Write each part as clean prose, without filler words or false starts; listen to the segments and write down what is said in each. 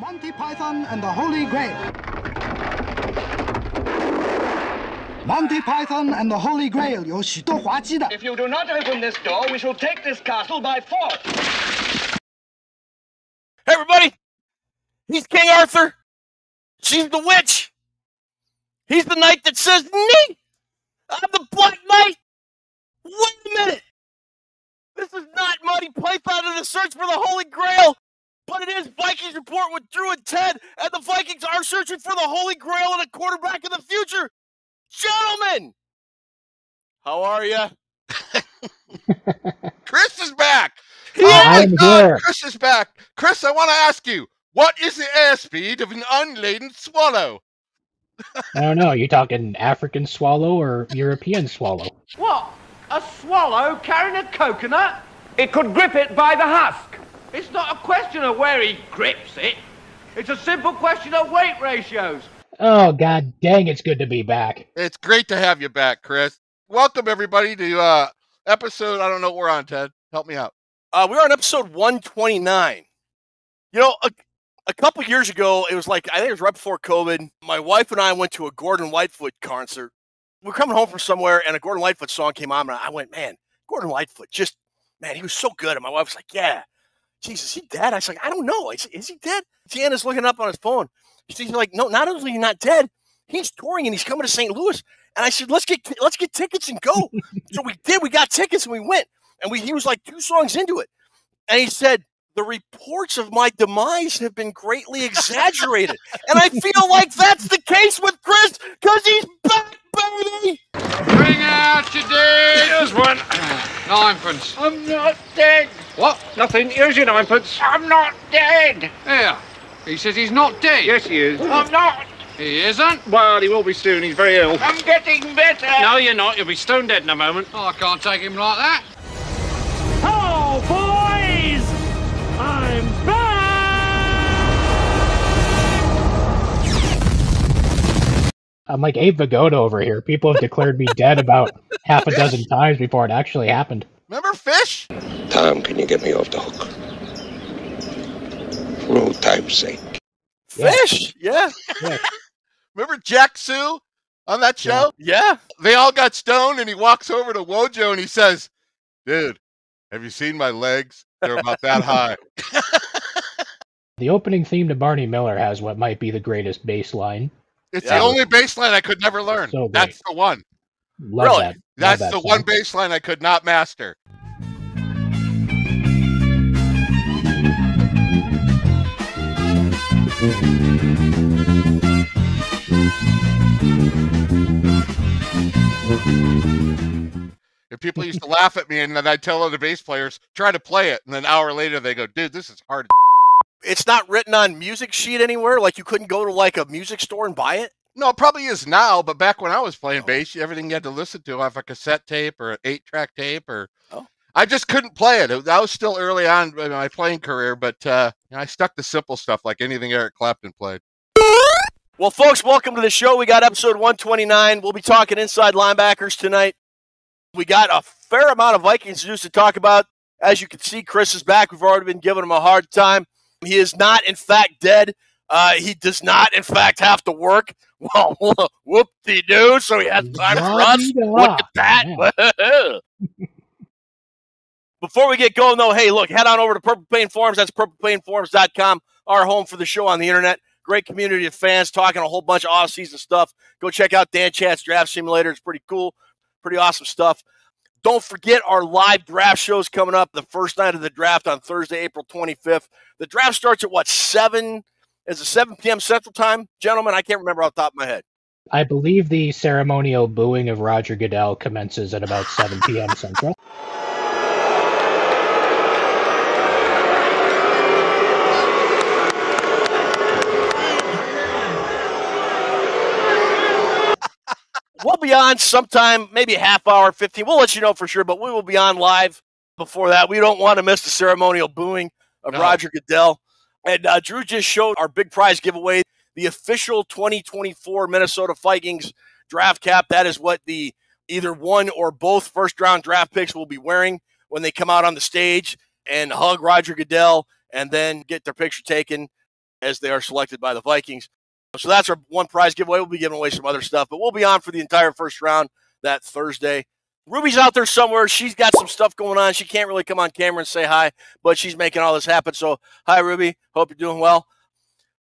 Monty Python and the Holy Grail. Monty Python and the Holy Grail 有许多滑稽的。 If you do not open this door, we shall take this castle by force. Hey, everybody! He's King Arthur. She's the witch. He's the knight that says, "Nee! I'm the Black Knight." Wait a minute! This is not Monty Python and the Search for the Holy Grail, but it is Vikings Report with Drew and Ted, and the Vikings are searching for the Holy Grail and a quarterback in the future. Gentlemen, how are you? Chris is back. I'm here. Chris is back. Chris, I want to ask you, what is the airspeed of an unladen swallow? I don't know. You talking African swallow or European swallow? What? A swallow carrying a coconut? It could grip it by the husk. It's not a question of where he grips it. It's a simple question of weight ratios. Oh, god dang, it's good to be back. It's great to have you back, Chris. Welcome, everybody, to episode, I don't know what we're on, Ted. Help me out. We're on episode 129. You know, a couple years ago, it was like, I think it was right before COVID, my wife and I went to a Gordon Lightfoot concert. We were coming home from somewhere, and a Gordon Lightfoot song came on, and I went, man, Gordon Lightfoot, man, he was so good. And my wife was like, yeah. Jesus, is he dead? I was like, I don't know. Is he dead? Deanna's looking up on his phone. She's like, no, not only is he not dead, he's touring, and he's coming to St. Louis. And I said, let's get tickets and go. So we did. We got tickets, and we went. And he was like 2 songs into it. And he said, the reports of my demise have been greatly exaggerated. And I feel like that's the case with Chris, because he's back, baby! Bring out your dead! Here's one. 9pence. I'm not dead. What? Nothing. Here's your 9pence. I'm not dead! Here. He says he's not dead. Yes, he is. I'm not. He isn't? Well, he will be soon. He's very ill. I'm getting better. No, you're not. You'll be stone dead in a moment. Oh, I can't take him like that. Hello, boys! I'm back! I'm like Abe Vigoda over here. People have declared me dead about half a dozen times before it actually happened. Remember Fish? Tom, can you get me off the hook? For old time's sake. Fish? Yeah. Remember Jack Sue on that show? Yeah. They all got stoned, and he walks over to Wojo, and he says, dude, have you seen my legs? They're about that high. The opening theme to Barney Miller has what might be the greatest bass line. It's the only bass line I could never learn. So great. That's the one. Love Really? that. That's Love that the song. one bass line I could not master. And people used to laugh at me, and then I'd tell other bass players, try to play it. And then an hour later, they go, dude, this is hard. It's not written on music sheet anywhere? Like you couldn't go to like a music store and buy it? No, it probably is now, but back when I was playing bass, everything you had to listen to off a cassette tape or an 8-track tape, or I just couldn't play it. I was still early on in my playing career, but I stuck to simple stuff like anything Eric Clapton played. Well, folks, welcome to the show. We got episode 129. We'll be talking inside linebackers tonight. We got a fair amount of Vikings news to talk about. As you can see, Chris is back. We've already been giving him a hard time. He is not, in fact, dead. He does not, in fact, have to work. Well, whoop-de-doo, so he has time for us. Look at that. Yeah. Before we get going, though, hey, look, head on over to Purple Pain Forums. That's purplepainforums.com, our home for the show on the internet. Great community of fans talking a whole bunch of off-season stuff. Go check out Dan Chat's Draft Simulator. It's pretty cool. Pretty awesome stuff. Don't forget our live draft shows coming up the first night of the draft on Thursday, April 25th. The draft starts at, 7? Is it 7 p.m. Central Time? Gentlemen, I can't remember off the top of my head. I believe the ceremonial booing of Roger Goodell commences at about 7 p.m. Central. We'll be on sometime, maybe a half hour, 15. We'll let you know for sure, but we will be on live before that. We don't want to miss the ceremonial booing of Roger Goodell. And Drew just showed our big prize giveaway, the official 2024 Minnesota Vikings draft cap. That is what the either one or both first-round draft picks will be wearing when they come out on the stage and hug Roger Goodell and then get their picture taken. as they are selected by the Vikings. So that's our one prize giveaway. We'll be giving away some other stuff, but we'll be on for the entire first round that Thursday. Ruby's out there somewhere. She's got some stuff going on. She can't really come on camera and say hi, but she's making all this happen. So hi, Ruby. Hope you're doing well.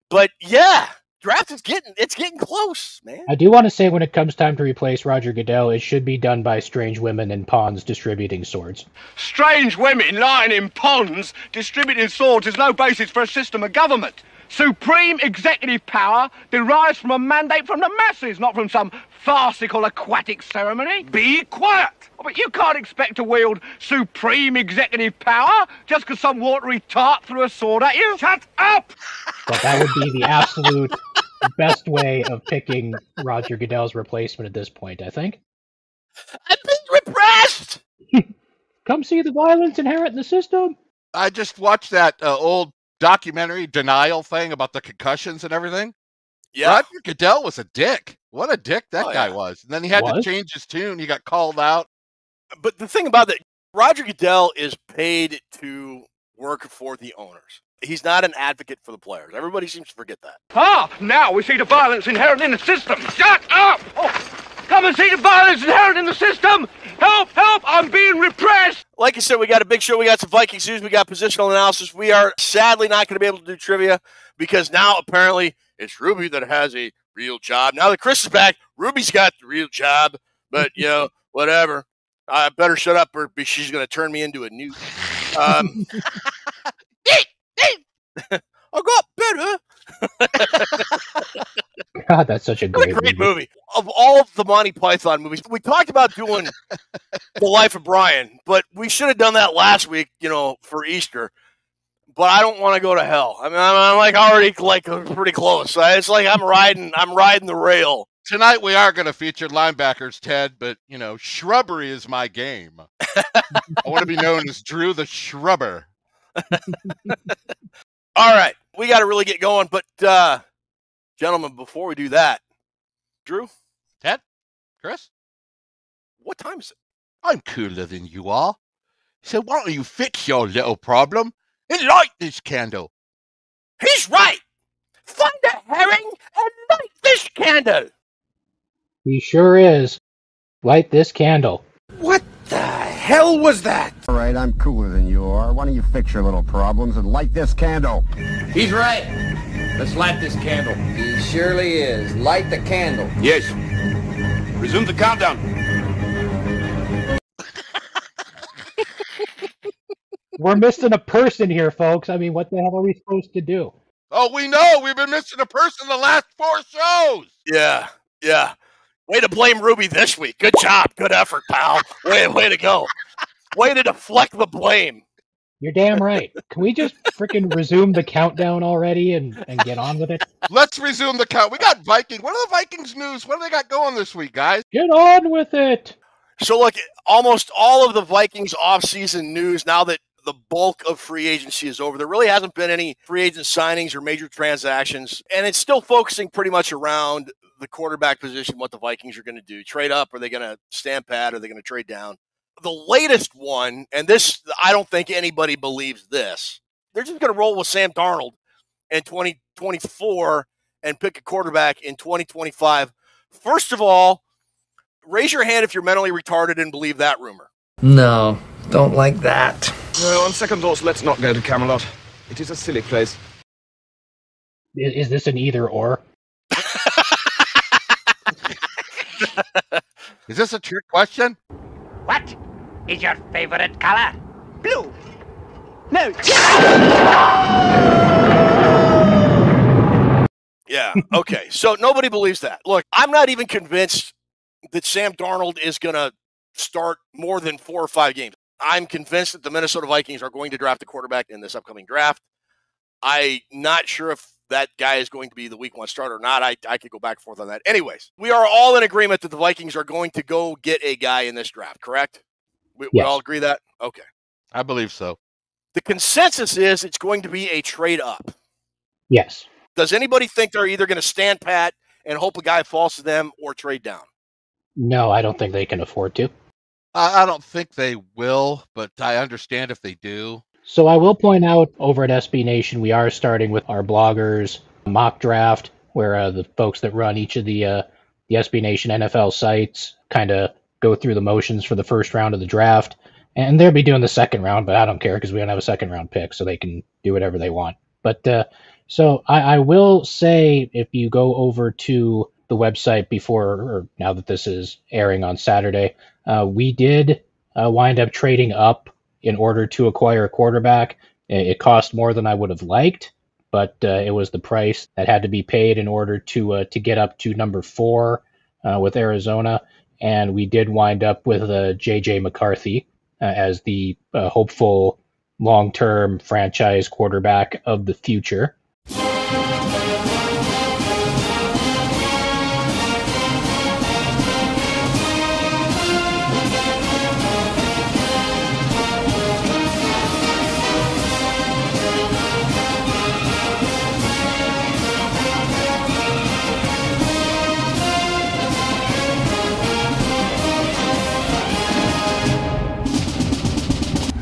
But yeah, draft is getting close, man. I do want to say when it comes time to replace Roger Goodell, it should be done by strange women in ponds distributing swords. Strange women lying in ponds distributing swords is no basis for a system of government. Supreme executive power derives from a mandate from the masses, not from some farcical aquatic ceremony. Be quiet! But you can't expect to wield supreme executive power just because some watery tart threw a sword at you. Shut up! But that would be the absolute best way of picking Roger Goodell's replacement at this point, I think. I'm being repressed! Come see the violence inherent in the system. I just watched that old documentary denial thing about the concussions and everything. Yeah. Roger Goodell was a dick. What a dick that guy was. And then he had to change his tune. He got called out. But the thing about that, Roger Goodell is paid to work for the owners. He's not an advocate for the players. Everybody seems to forget that. Ah, now we see the violence inherent in the system. Shut up! Oh, come and see the violence inherent in the system. Help, help, I'm being repressed. Like I said, we got a big show. We got some Vikings news. We got positional analysis. We are sadly not going to be able to do trivia because now apparently it's Ruby that has a real job. Now that Chris is back, Ruby's got the real job. But, you know, whatever. I better shut up or she's going to turn me into a newt. I'll go up better. God, that's such a great movie. Of all of the Monty Python movies, we talked about doing The Life of Brian, but we should have done that last week, you know, for Easter. But I don't want to go to hell. I mean, I'm like already like pretty close. It's like I'm riding the rail. Tonight we are going to feature linebackers, Ted, but, you know, shrubbery is my game. I want to be known as Drew the Shrubber. All right. We got to really get going. But, gentlemen, before we do that, Drew? Ted? Chris? What time is it? I'm cooler than you are. So why don't you fix your little problem and light this candle? He's right. Find a herring and light this candle. He sure is. Light this candle. What the hell was that? All right, I'm cooler than you are. Why don't you fix your little problems and light this candle? He's right. Let's light this candle. He surely is. Light the candle. Yes. Resume the countdown. We're missing a person here, folks. I mean, what the hell are we supposed to do? Oh, we know. We've been missing a person the last 4 shows. Yeah. Way to blame Ruby this week. Good job. Good effort, pal. Way to go. Way to deflect the blame. You're damn right. Can we just freaking resume the countdown already and get on with it? Let's resume the count. We got Vikings. What are the Vikings news? What do they got going this week, guys? Get on with it. So, look, almost all of the Vikings offseason news, now that the bulk of free agency is over, there really hasn't been any free agent signings or major transactions, and it's still focusing pretty much around the quarterback position, what the Vikings are going to do. Trade up? Are they going to stand pat? Are they going to trade down? The latest one, and this, I don't think anybody believes this, they're just going to roll with Sam Darnold in 2024 and pick a quarterback in 2025. First of all, raise your hand if you're mentally retarded and believe that rumor. No, don't like that. On second thoughts, let's not go to Camelot. It is a silly place. Is this an either or? Is this a trick question? What is your favorite color? Blue. No. Yeah, okay. So nobody believes that. Look, I'm not even convinced that Sam Darnold is going to start more than 4 or 5 games. I'm convinced that the Minnesota Vikings are going to draft a quarterback in this upcoming draft. I'm not sure if that guy is going to be the week 1 starter or not. I could go back and forth on that. Anyways, we are all in agreement that the Vikings are going to go get a guy in this draft, correct? We all agree that? Okay. I believe so. The consensus is it's going to be a trade up. Yes. Does anybody think they're either going to stand pat and hope a guy falls to them or trade down? No, I don't think they can afford to. I don't think they will, but I understand if they do. So I will point out over at SB Nation, we are starting with our bloggers mock draft, where the folks that run each of the SB Nation NFL sites kind of go through the motions for the first round of the draft. And they'll be doing the second round, but I don't care because we don't have a second round pick, so they can do whatever they want. But so I will say, if you go over to the website before, or now that this is airing on Saturday, we did wind up trading up in order to acquire a quarterback. It cost more than I would have liked, but it was the price that had to be paid in order to get up to number 4 with Arizona. And we did wind up with J.J. McCarthy as the hopeful long-term franchise quarterback of the future.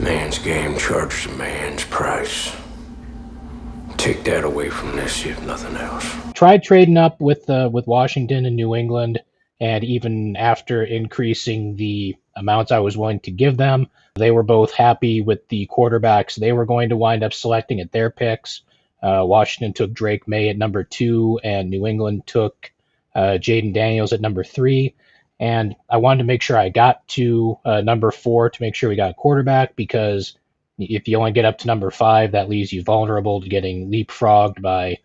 Man's game charges a man's price. Take that away from this, if nothing else. Tried trading up with Washington and New England, and even after increasing the amounts I was willing to give them, they were both happy with the quarterbacks they were going to wind up selecting at their picks. Washington took Drake May at number 2, and New England took Jaden Daniels at number 3. And I wanted to make sure I got to number 4 to make sure we got a quarterback, because if you only get up to number 5, that leaves you vulnerable to getting leapfrogged by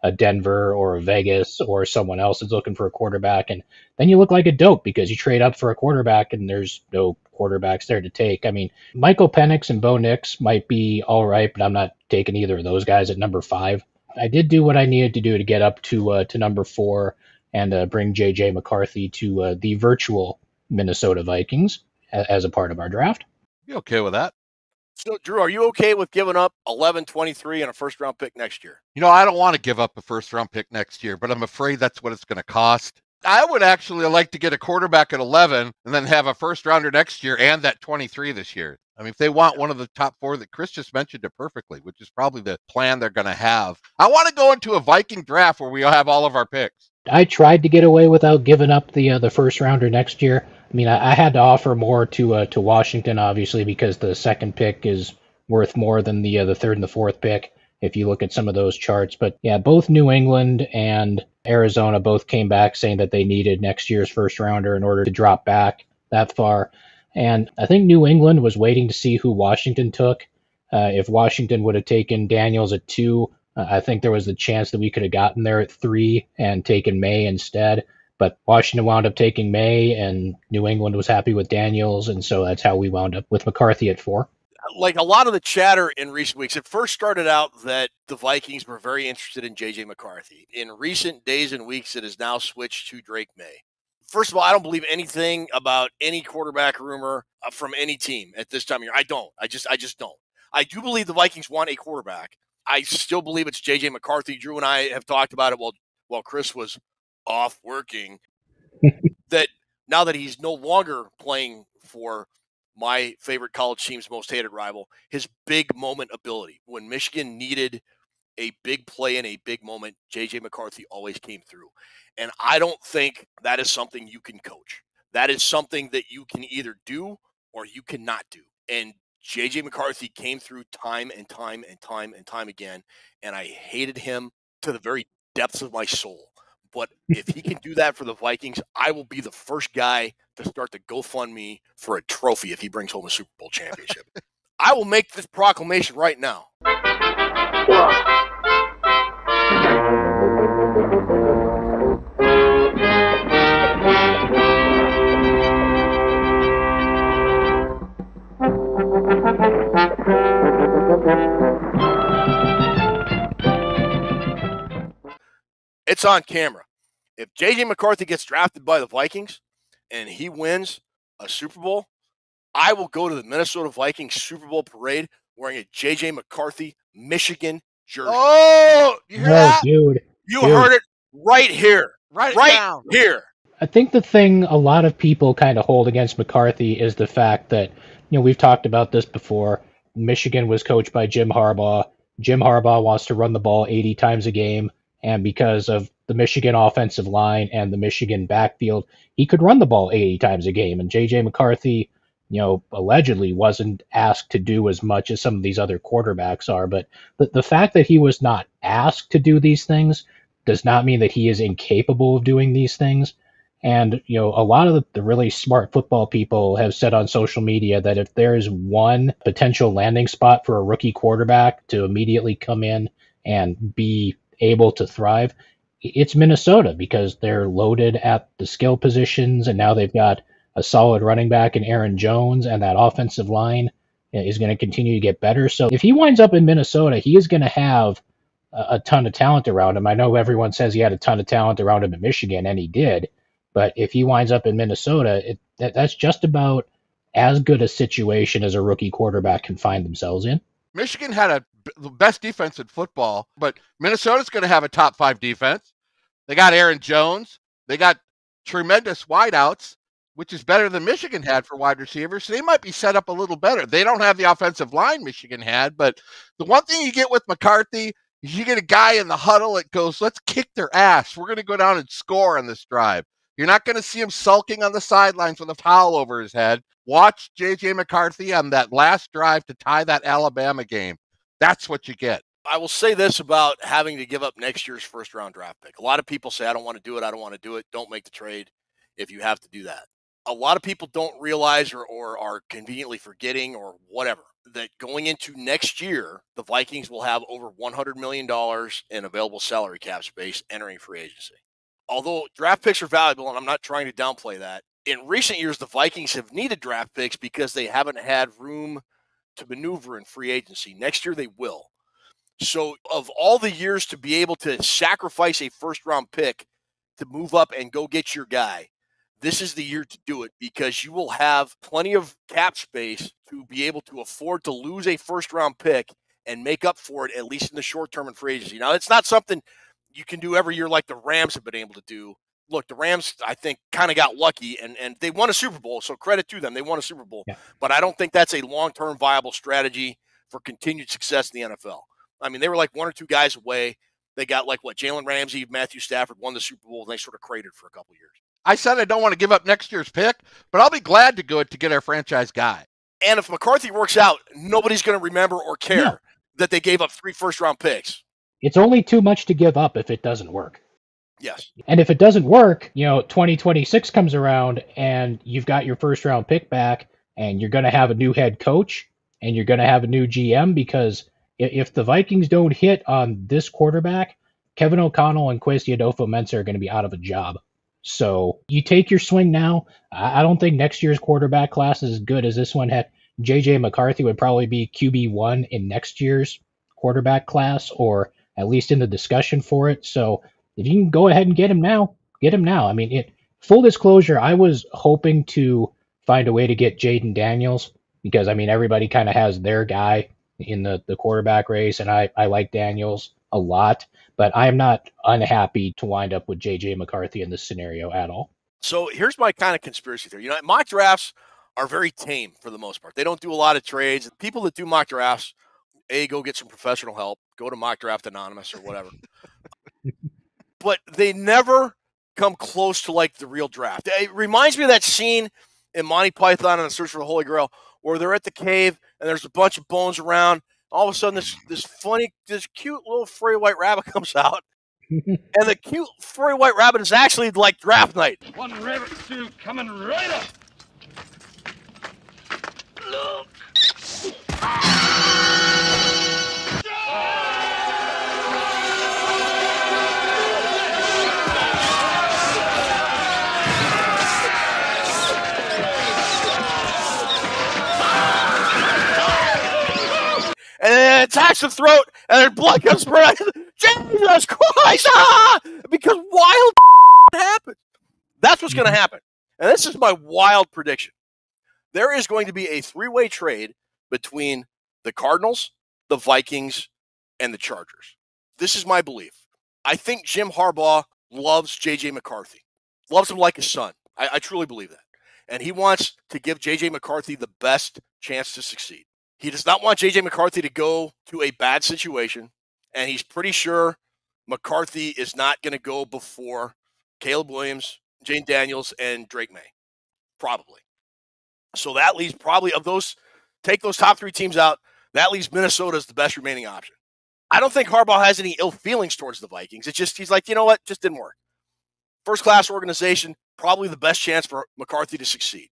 a Denver or a Vegas or someone else that's looking for a quarterback. And then you look like a dope because you trade up for a quarterback and there's no quarterbacks there to take. I mean, Michael Penix and Bo Nix might be all right, but I'm not taking either of those guys at number 5. I did do what I needed to do to get up to number 4 and bring J.J. McCarthy to the virtual Minnesota Vikings as a part of our draft. You okay with that? So, Drew, are you okay with giving up 11, 23, and a first-round pick next year? You know, I don't want to give up a first-round pick next year, but I'm afraid that's what it's going to cost. I would actually like to get a quarterback at 11 and then have a first-rounder next year and that 23 this year. I mean, if they want one of the top 4 that Chris just mentioned it perfectly, which is probably the plan they're going to have. I want to go into a Viking draft where we have all of our picks. I tried to get away without giving up the first rounder next year. I mean, I had to offer more to Washington, obviously, because the second pick is worth more than the third and the fourth pick, if you look at some of those charts. But yeah, both New England and Arizona both came back saying that they needed next year's first rounder in order to drop back that far. And I think New England was waiting to see who Washington took. If Washington would have taken Daniels at 2, I think there was a chance that we could have gotten there at 3 and taken May instead. But Washington wound up taking May, and New England was happy with Daniels, and so that's how we wound up with McCarthy at 4. Like a lot of the chatter in recent weeks, it first started out that the Vikings were very interested in J.J. McCarthy. In recent days and weeks, it has now switched to Drake May. First of all, I don't believe anything about any quarterback rumor from any team at this time of year. I don't. I just don't. I do believe the Vikings want a quarterback. I still believe it's J.J. McCarthy. Drew and I have talked about it while Chris was off working, that now that he's no longer playing for my favorite college team's most hated rival, his big moment ability. When Michigan needed a big play in a big moment, J.J. McCarthy always came through. And I don't think that is something you can coach. That is something that you can either do or you cannot do. And J.J. McCarthy came through time and time and time and time again, and I hated him to the very depths of my soul. But if he can do that for the Vikings, I will be the first guy to start the GoFundMe for a trophy if he brings home a Super Bowl championship. I will make this proclamation right now. It's on camera. If J.J. McCarthy gets drafted by the Vikings and he wins a Super Bowl, I will go to the Minnesota Vikings Super Bowl parade wearing a J.J. McCarthy Michigan jersey. Oh, you hear that? Dude. You heard it right here. Right here. I think the thing a lot of people kind of hold against McCarthy is the fact that, we've talked about this before. Michigan was coached by Jim Harbaugh. Jim Harbaugh wants to run the ball 80 times a game, and because of the Michigan offensive line and the Michigan backfield, he could run the ball 80 times a game. And J.J. McCarthy, allegedly wasn't asked to do as much as some of these other quarterbacks are. But the fact that he was not asked to do these things does not mean that he is incapable of doing these things. And, a lot of the really smart football people have said on social media that if there is one potential landing spot for a rookie quarterback to immediately come in and be able to thrive, it's Minnesota, because they're loaded at the skill positions, and now they've got a solid running back in Aaron Jones, and that offensive line is going to continue to get better. So if he winds up in Minnesota, he is going to have a ton of talent around him. I know everyone says he had a ton of talent around him in Michigan, and he did. But if he winds up in Minnesota, that's just about as good a situation as a rookie quarterback can find themselves in. Michigan had the best defense in football, but Minnesota's going to have a top 5 defense. They got Aaron Jones. They got tremendous wideouts, which is better than Michigan had for wide receivers. So they might be set up a little better. They don't have the offensive line Michigan had, but the one thing you get with McCarthy is you get a guy in the huddle that goes, let's kick their ass. We're going to go down and score on this drive. You're not going to see him sulking on the sidelines with a towel over his head. Watch J.J. McCarthy on that last drive to tie that Alabama game. That's what you get. I will say this about having to give up next year's first-round draft pick. A lot of people say, I don't want to do it. I don't want to do it. Don't make the trade if you have to do that. A lot of people don't realize or are conveniently forgetting or whatever that going into next year, the Vikings will have over $100 million in available salary cap space entering free agency. Although draft picks are valuable, and I'm not trying to downplay that, in recent years, the Vikings have needed draft picks because they haven't had room to maneuver in free agency. Next year, they will. So of all the years to be able to sacrifice a first-round pick to move up and go get your guy, this is the year to do it, because you will have plenty of cap space to be able to afford to lose a first-round pick and make up for it, at least in the short term in free agency. Now, it's not something you can do every year like the Rams have been able to do. Look, the Rams, I think, kind of got lucky, and they won a Super Bowl, so credit to them. They won a Super Bowl. Yeah. But I don't think that's a long-term viable strategy for continued success in the NFL. I mean, they were like one or two guys away. They got Jalen Ramsey, Matthew Stafford won the Super Bowl, and they sort of cratered for a couple years. I said I don't want to give up next year's pick, but I'll be glad to go to get our franchise guy. And if McCarthy works out, nobody's going to remember or care that they gave up 3 first-round picks. It's only too much to give up if it doesn't work. Yes. And if it doesn't work, 2026 comes around and you've got your first round pick back, and you're going to have a new head coach and you're going to have a new GM, because if the Vikings don't hit on this quarterback, Kevin O'Connell and Kwesi Adolfo-Mensah are going to be out of a job. So you take your swing now. I don't think next year's quarterback class is as good as this one had. J.J. McCarthy would probably be QB1 in next year's quarterback class, or at least in the discussion for it. So if you can go ahead and get him now, get him now. I mean, full disclosure, I was hoping to find a way to get Jaden Daniels, because, I mean, everybody kind of has their guy in the quarterback race, and I like Daniels a lot, but I'm not unhappy to wind up with J.J. McCarthy in this scenario at all. So here's my kind of conspiracy theory. Mock drafts are very tame for the most part. They don't do a lot of trades. People that do mock drafts, go get some professional help, go to Mock Draft Anonymous or whatever. But they never come close to the real draft. It reminds me of that scene in Monty Python and the Search for the Holy Grail, where they're at the cave and there's a bunch of bones around. All of a sudden, this cute little furry white rabbit comes out, and the cute furry white rabbit is actually like draft night. One rabbit stew coming right up. Look. And then it attacks the throat, and then blood comes from Jesus Christ! Because wild happens. That's what's going to happen. And this is my wild prediction. There is going to be a 3-way trade between the Cardinals, the Vikings, and the Chargers. This is my belief. I think Jim Harbaugh loves J.J. McCarthy. Loves him like his son. I truly believe that. And he wants to give J.J. McCarthy the best chance to succeed. He does not want J.J. McCarthy to go to a bad situation, and he's pretty sure McCarthy is not going to go before Caleb Williams, Jane Daniels, and Drake May, probably. So that leaves probably of those, take those top 3 teams out, that leaves Minnesota as the best remaining option. I don't think Harbaugh has any ill feelings towards the Vikings. It's just, he's like, you know what, just didn't work. First-class organization, probably the best chance for McCarthy to succeed.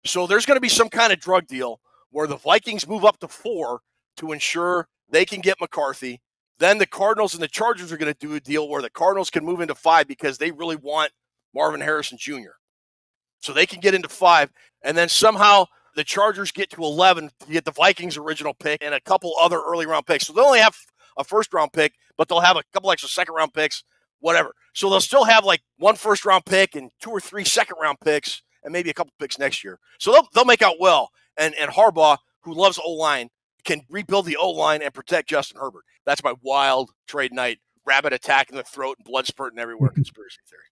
So there's going to be some kind of drug deal where the Vikings move up to 4 to ensure they can get McCarthy. Then the Cardinals and the Chargers are going to do a deal where the Cardinals can move into 5 because they really want Marvin Harrison Jr. So they can get into 5. And then somehow the Chargers get to 11 to get the Vikings' original pick and a couple other early-round picks. So they'll only have a first-round pick, but they'll have a couple extra second-round picks, whatever. So they'll still have like 1 first-round pick and 2 or 3 second-round picks and maybe a couple picks next year. So they'll make out well. And Harbaugh, who loves O-line, can rebuild the O-line and protect Justin Herbert. That's my wild trade night, rabbit attack in the throat and blood spurting everywhere conspiracy theory.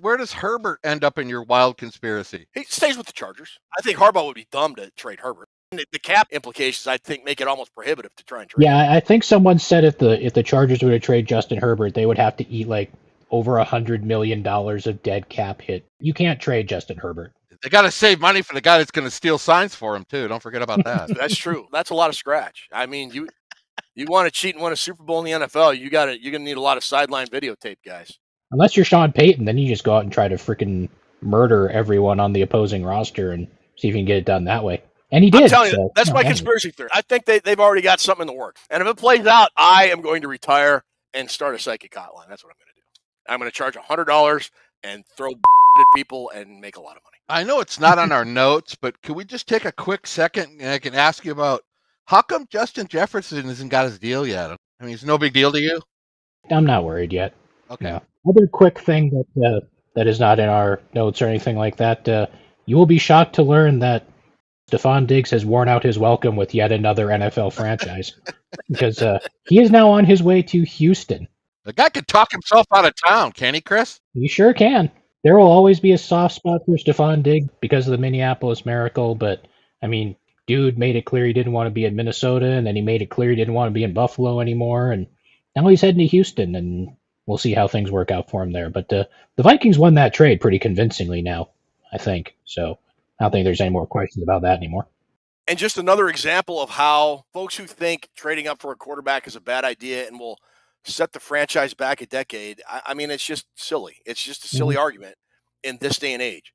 Where does Herbert end up in your wild conspiracy? He stays with the Chargers. I think Harbaugh would be dumb to trade Herbert. The cap implications, I think, make it almost prohibitive to try and trade. Yeah, I think someone said if the Chargers were to trade Justin Herbert, they would have to eat like over $100 million of dead cap hit. You can't trade Justin Herbert. They got to save money for the guy that's going to steal signs for him, too. Don't forget about that. That's true. That's a lot of scratch. I mean, you want to cheat and win a Super Bowl in the NFL, you're going to need a lot of sideline videotape, guys. Unless you're Sean Payton, then you just go out and try to freaking murder everyone on the opposing roster and see if you can get it done that way. And he did. I'm telling you, that's my conspiracy theory. I think they've already got something in the works. And if it plays out, I am going to retire and start a psychic hotline. That's what I'm going to do. I'm going to charge $100 and throw at people and make a lot of money. I know it's not on our notes, but can we just take a quick second and I can ask you about how come Justin Jefferson hasn't got his deal yet? I mean, it's no big deal to you? I'm not worried yet. Okay. No. Other quick thing that is not in our notes or anything like that, you will be shocked to learn that Stephon Diggs has worn out his welcome with yet another NFL franchise because he is now on his way to Houston. The guy could talk himself out of town, can he, Chris? He sure can. There will always be a soft spot for Stephon Diggs because of the Minneapolis Miracle, but, I mean, dude made it clear he didn't want to be in Minnesota, and then he made it clear he didn't want to be in Buffalo anymore, and now he's heading to Houston, and we'll see how things work out for him there. But the Vikings won that trade pretty convincingly now, I think. So I don't think there's any more questions about that anymore. And just another example of how folks who think trading up for a quarterback is a bad idea and will set the franchise back a decade, I mean, it's just silly. It's just a silly argument in this day and age.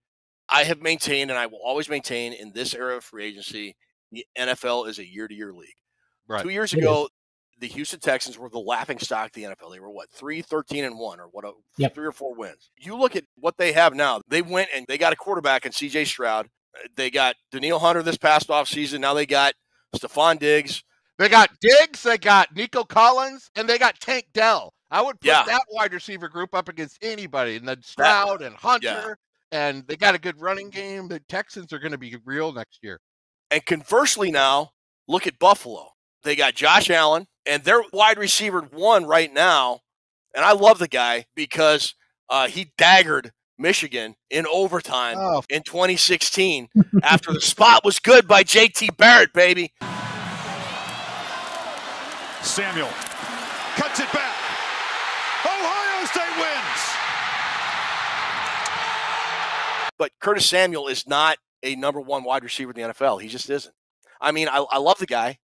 I have maintained, and I will always maintain in this era of free agency, the NFL is a year-to-year league. Right. 2 years ago, the Houston Texans were the laughing stock of the NFL. They were, 3-13-1, or 3 or 4 wins. You look at what they have now. They went and they got a quarterback in C.J. Stroud. They got Daniil Hunter this past offseason. Now they got Stephon Diggs. They got Diggs, they got Nico Collins, and they got Tank Dell. I would put that wide receiver group up against anybody. And then Stroud and Hunter, and they got a good running game. The Texans are going to be real next year. And conversely now, look at Buffalo. They got Josh Allen, and their wide receiver 1 right now, and I love the guy because he daggered Michigan in overtime in 2016 after the spot was good by J.T. Barrett, baby. Samuel cuts it back. Ohio State wins. But Curtis Samuel is not a number 1 wide receiver in the NFL. He just isn't. I mean, I love the guy,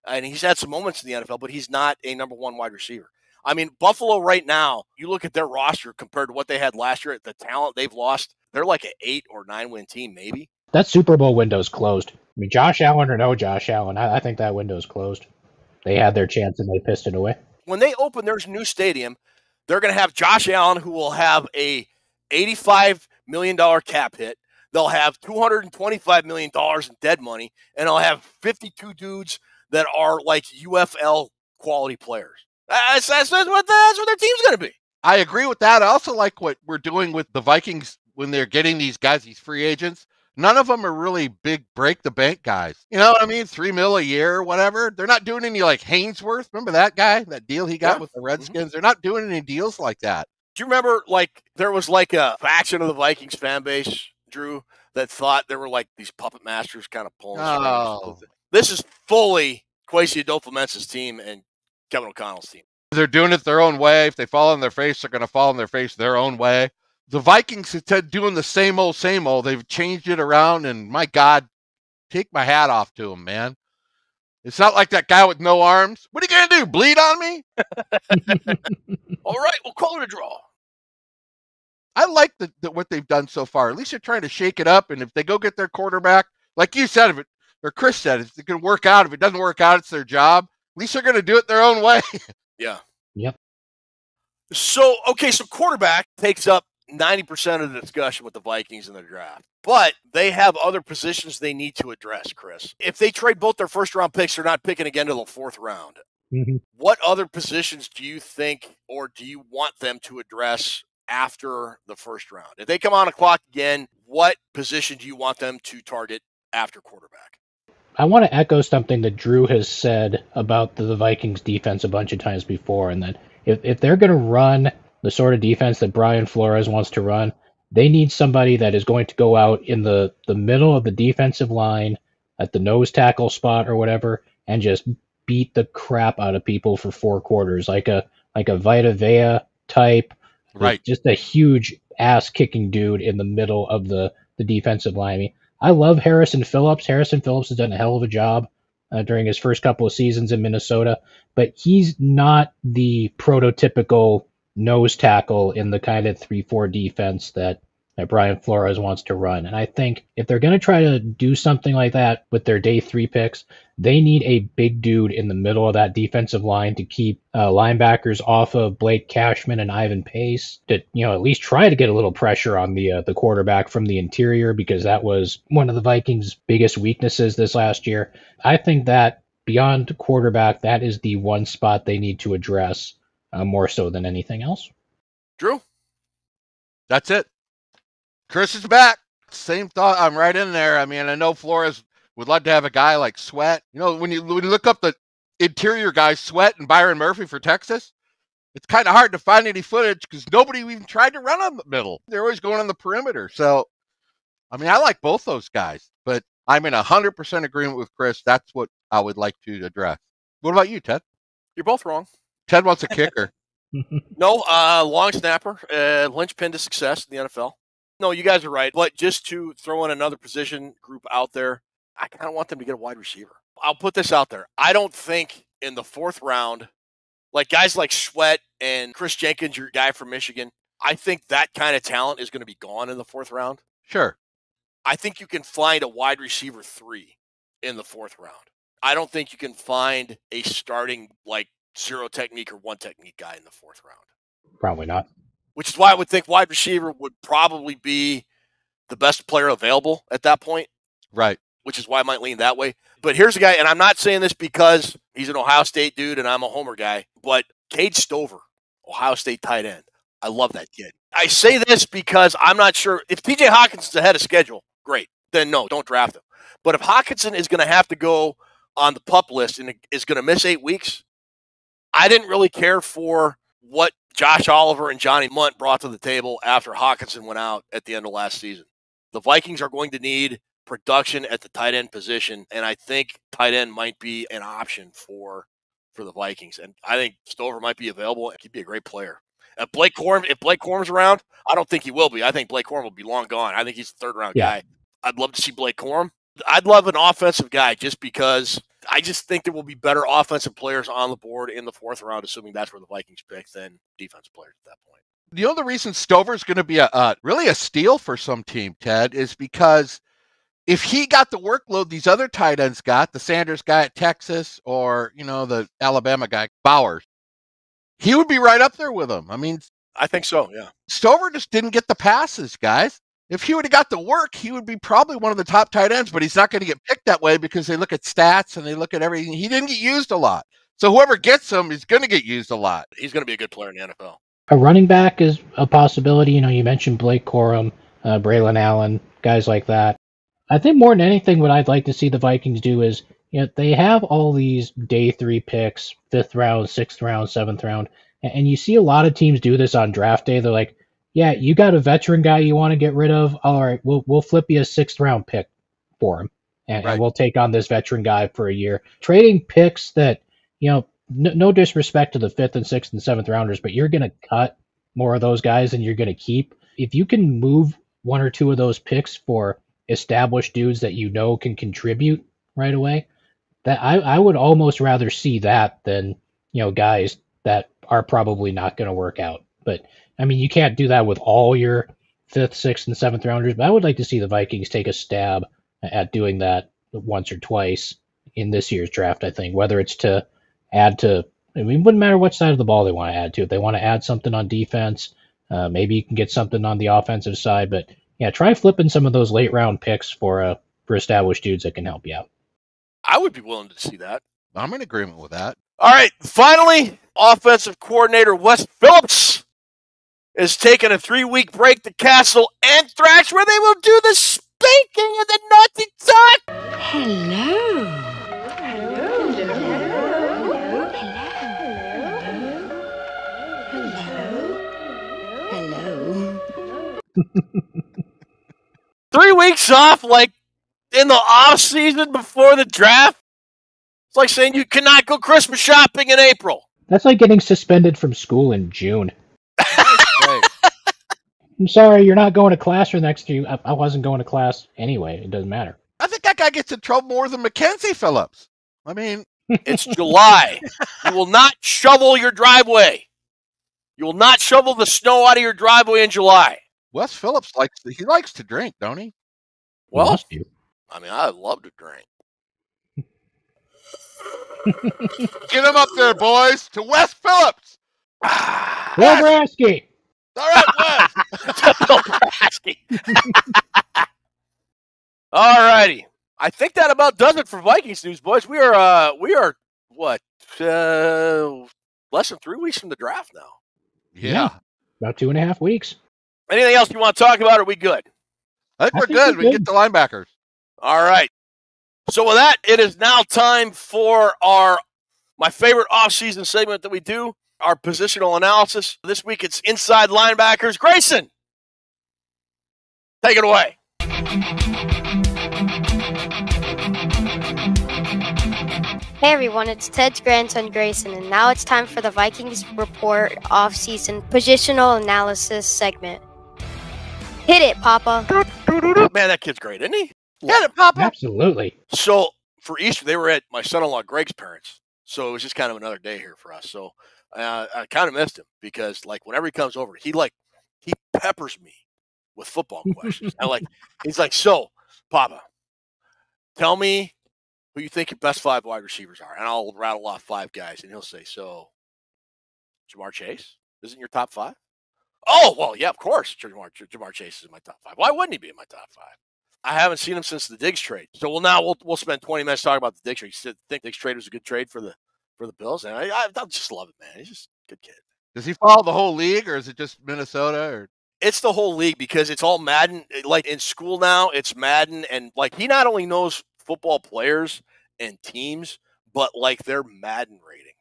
and he's had some moments in the NFL, but he's not a number 1 wide receiver. I mean, Buffalo right now, you look at their roster compared to what they had last year, the talent they've lost, they're like an 8 or 9 win team, maybe. That Super Bowl window's closed. I mean, Josh Allen or no Josh Allen, I think that window's closed. They had their chance and they pissed it away. When they open their new stadium, they're going to have Josh Allen, who will have a $85 million cap hit. They'll have $225 million in dead money, and they'll have 52 dudes that are like UFL quality players. That's what their team's going to be. I agree with that. I also like what we're doing with the Vikings when they're getting these guys, these free agents. None of them are really big break the bank guys. You know what I mean? $3 million a year or whatever. They're not doing any like Hainsworth. Remember that guy, that deal he got with the Redskins? They're not doing any deals like that. Do you remember like there was like a faction of the Vikings fan base, Drew, that thought there were like these puppet masters kind of pulling strings? This is fully Kwesi Adolfo-Mensa's team and Kevin O'Connell's team. They're doing it their own way. If they fall on their face, they're going to fall on their face their own way. The Vikings, instead of doing the same old, they've changed it around, and my God, take my hat off to them, man. It's not like that guy with no arms. What are you going to do, bleed on me? All right, we'll call it a draw. I like what they've done so far. At least they're trying to shake it up, and if they go get their quarterback, like you said, or Chris said, if it can work out. If it doesn't work out, it's their job. At least they're going to do it their own way. Yeah. Yep. So quarterback takes up 90% of the discussion with the Vikings in their draft. But they have other positions they need to address, Chris. If they trade both their first-round picks, they're not picking again until the fourth round. Mm-hmm. What other positions do you think or do you want them to address after the first round? If they come on the clock again, what position do you want them to target after quarterback? I want to echo something that Drew has said about the Vikings defense a bunch of times before, and that if they're going to run the sort of defense that Brian Flores wants to run, they need somebody that is going to go out in the middle of the defensive line at the nose tackle spot or whatever and just beat the crap out of people for 4 quarters, like a Vita Vea type, right? Just a huge ass kicking dude in the middle of the defensive line. I mean, I love Harrison Phillips. Harrison Phillips has done a hell of a job during his first couple of seasons in Minnesota, but he's not the prototypical nose tackle in the kind of 3-4 defense that Brian Flores wants to run. And I think if they're going to try to do something like that with their day 3 picks, they need a big dude in the middle of that defensive line to keep linebackers off of Blake Cashman and Ivan Pace, to at least try to get a little pressure on the quarterback from the interior, because that was one of the Vikings' biggest weaknesses this last year. I think that beyond quarterback, that is the one spot they need to address more so than anything else. Drew? That's it. Chris is back. Same thought. I'm right in there. I mean, I know Flores would love to have a guy like Sweat. When you look up the interior guys, Sweat and Byron Murphy for Texas, it's kind of hard to find any footage because nobody even tried to run on the middle. They're always going on the perimeter. So, I mean, I like both those guys, but I'm in 100% agreement with Chris. That's what I would like to address. What about you, Ted? You're both wrong. Ted wants a kicker. No, long snapper, linchpin to success in the NFL. No, you guys are right. But just to throw in another position group out there, I kind of want them to get a wide receiver. I'll put this out there. I don't think in the 4th round, like guys like Sweat and Chris Jenkins, your guy from Michigan, I think that kind of talent is going to be gone in the 4th round. Sure. I think you can find a wide receiver 3 in the 4th round. I don't think you can find a starting like 0 technique or 1 technique guy in the 4th round. Probably not. Which is why I would think wide receiver would probably be the best player available at that point. Right. Which is why I might lean that way. But here's a guy, and I'm not saying this because he's an Ohio State dude and I'm a Homer guy, but Cade Stover, Ohio State tight end. I love that kid. I say this because I'm not sure. If TJ Hawkinson's ahead of schedule, great. Then no, don't draft him. But if Hawkinson is going to have to go on the PUP list and is going to miss 8 weeks, I didn't really care for what Josh Oliver and Johnny Munt brought to the table after Hawkinson went out at the end of last season. The Vikings are going to need production at the tight end position, and I think tight end might be an option for the Vikings. And I think Stover might be available. He'd be a great player. If Blake Corum's around, I don't think he will be. I think Blake Corum will be long gone. I think he's a 3rd round guy. I'd love to see Blake Corum. I'd love an offensive guy just because I just think there will be better offensive players on the board in the 4th round, assuming that's where the Vikings pick, than defensive players at that point. The only reason Stover's going to be really a steal for some team, Ted, is because if he got the workload these other tight ends got, the Sanders guy at Texas or, the Alabama guy, Bowers, he would be right up there with them. I mean, I think so, yeah. Stover just didn't get the passes, guys. If he would have got the work, he would be probably one of the top tight ends, but he's not going to get picked that way because they look at stats and they look at everything. He didn't get used a lot. So whoever gets him is going to get used a lot. He's going to be a good player in the NFL. A running back is a possibility. You mentioned Blake Corum, Braylon Allen, guys like that. I think more than anything, what I'd like to see the Vikings do is, they have all these day 3 picks, 5th round, 6th round, 7th round, and you see a lot of teams do this on draft day. They're like, yeah, you got a veteran guy you want to get rid of? All right, we'll flip you a 6th round pick for him. and we'll take on this veteran guy for a year. Trading picks that, no disrespect to the 5th and 6th and 7th rounders, but you're going to cut more of those guys than you're going to keep. If you can move one or two of those picks for established dudes that can contribute right away, that I would almost rather see that than, guys that are probably not going to work out. But I mean, you can't do that with all your 5th, 6th, and 7th rounders, but I would like to see the Vikings take a stab at doing that once or twice in this year's draft, I think, whether it's to add to, I mean, it wouldn't matter what side of the ball they want to add to. If they want to add something on defense, maybe you can get something on the offensive side, but yeah, try flipping some of those late round picks for established dudes that can help you out. I would be willing to see that. I'm in agreement with that. All right, finally, offensive coordinator Wes Phillips is taking a 3-week break to Castle Anthrax, where they will do the spanking and the naughty talk. Hello. Hello. 3 weeks off, like in the off season before the draft. It's like saying you cannot go Christmas shopping in April. That's like getting suspended from school in June. I'm sorry, you're not going to class for the next few. I wasn't going to class anyway. It doesn't matter. I think that guy gets in trouble more than Mackenzie Phillips. I mean, it's July. You will not shovel your driveway. You will not shovel the snow out of your driveway in July. Wes Phillips likes to drink, don't he? Well, I mean, I love to drink. Get him up there, boys, to Wes Phillips. Bill Brasky. All right, Wes. Bill Brasky. All righty. I think that about does it for Vikings news, boys. We are what less than 3 weeks from the draft now. Yeah. About 2.5 weeks. Anything else you want to talk about? Or are we good? I think we're good. We can get the linebackers. All right. So with that, it is now time for my favorite offseason segment that we do, our positional analysis. This week it's Inside Linebackers. Grayson, take it away. Hey everyone, it's Ted's grandson Grayson, and now it's time for the Vikings Report off-season positional analysis segment. Hit it, Papa. Man, that kid's great, isn't he? Hit it, Papa. Absolutely. So for Easter, they were at my son-in-law Greg's parents, so it was just kind of another day here for us. So I kind of missed him because, like, whenever he comes over, he peppers me with football questions. He's like, so, Papa, tell me who you think your best 5 wide receivers are, and I'll rattle off 5 guys, and he'll say, so, Jamar Chase isn't your top 5? Oh, well, yeah, of course, Jamar Chase is in my top 5. Why wouldn't he be in my top 5? I haven't seen him since the Diggs trade. So we'll spend 20 minutes talking about the Diggs trade. You think Diggs trade was a good trade for the Bills? And I just love it, man. He's just a good kid. Does he follow the whole league, or is it just Minnesota? Or it's the whole league because it's all Madden. Like in school now, it's Madden, and like he not only knows football players and teams, but like their Madden ratings.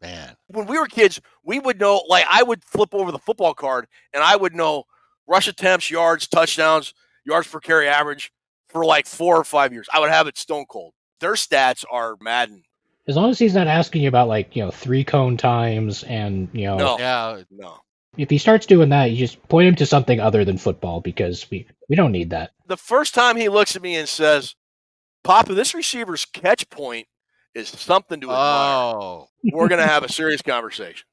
Man, when we were kids, we would know. Like I would flip over the football card, and I would know rush attempts, yards, touchdowns, yards per carry average for like 4 or 5 years. I would have it stone cold. Their stats are Madden. As long as he's not asking you about 3-cone times and No. If he starts doing that, you just point him to something other than football because we don't need that. The first time he looks at me and says, "Papa, this receiver's catch point is something to admire," we're gonna have a serious conversation.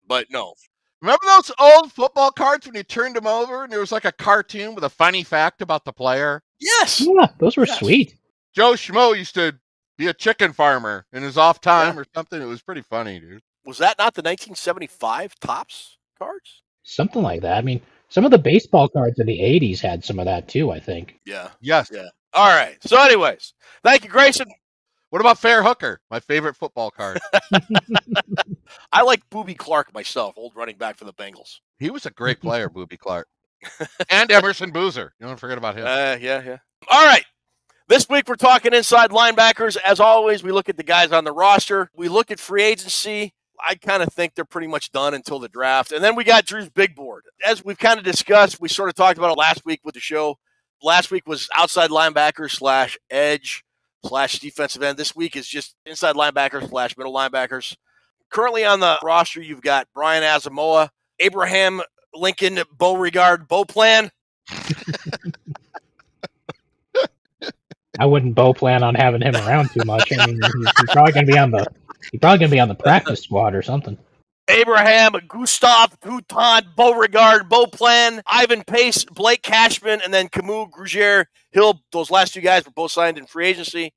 But no. Remember those old football cards when you turned them over and there was like a cartoon with a funny fact about the player? Yes. Yeah, those were sweet. Joe Schmo used to be a chicken farmer in his off time or something. It was pretty funny, dude. Was that not the 1975 Topps cards? Something like that. I mean, some of the baseball cards in the 80s had some of that too, I think. Yeah. Yes. Yeah. All right. So anyways, thank you, Grayson. What about Fair Hooker, my favorite football card? I like Booby Clark myself, old running back for the Bengals. He was a great player, Booby Clark. And Emerson Boozer. You don't forget about him. Yeah. All right. This week we're talking inside linebackers. As always, we look at the guys on the roster. We look at free agency. I kind of think they're pretty much done until the draft. And then we got Drew's big board. As we've kind of discussed, we sort of talked about it last week with the show. Last week was outside linebacker / edge. / defensive end. This week is just inside linebackers / middle linebackers. Currently on the roster, you've got Brian Asamoah, Abraham Lincoln Beauregard Beauplan. I wouldn't plan on having him around too much. I mean, he's probably going to be on the practice squad or something. Abraham, Gustav, Guton, Beauregard, Beauplan, Ivan Pace, Blake Cashman, and then Camus, Grugier, Hill. Those last two guys were both signed in free agency.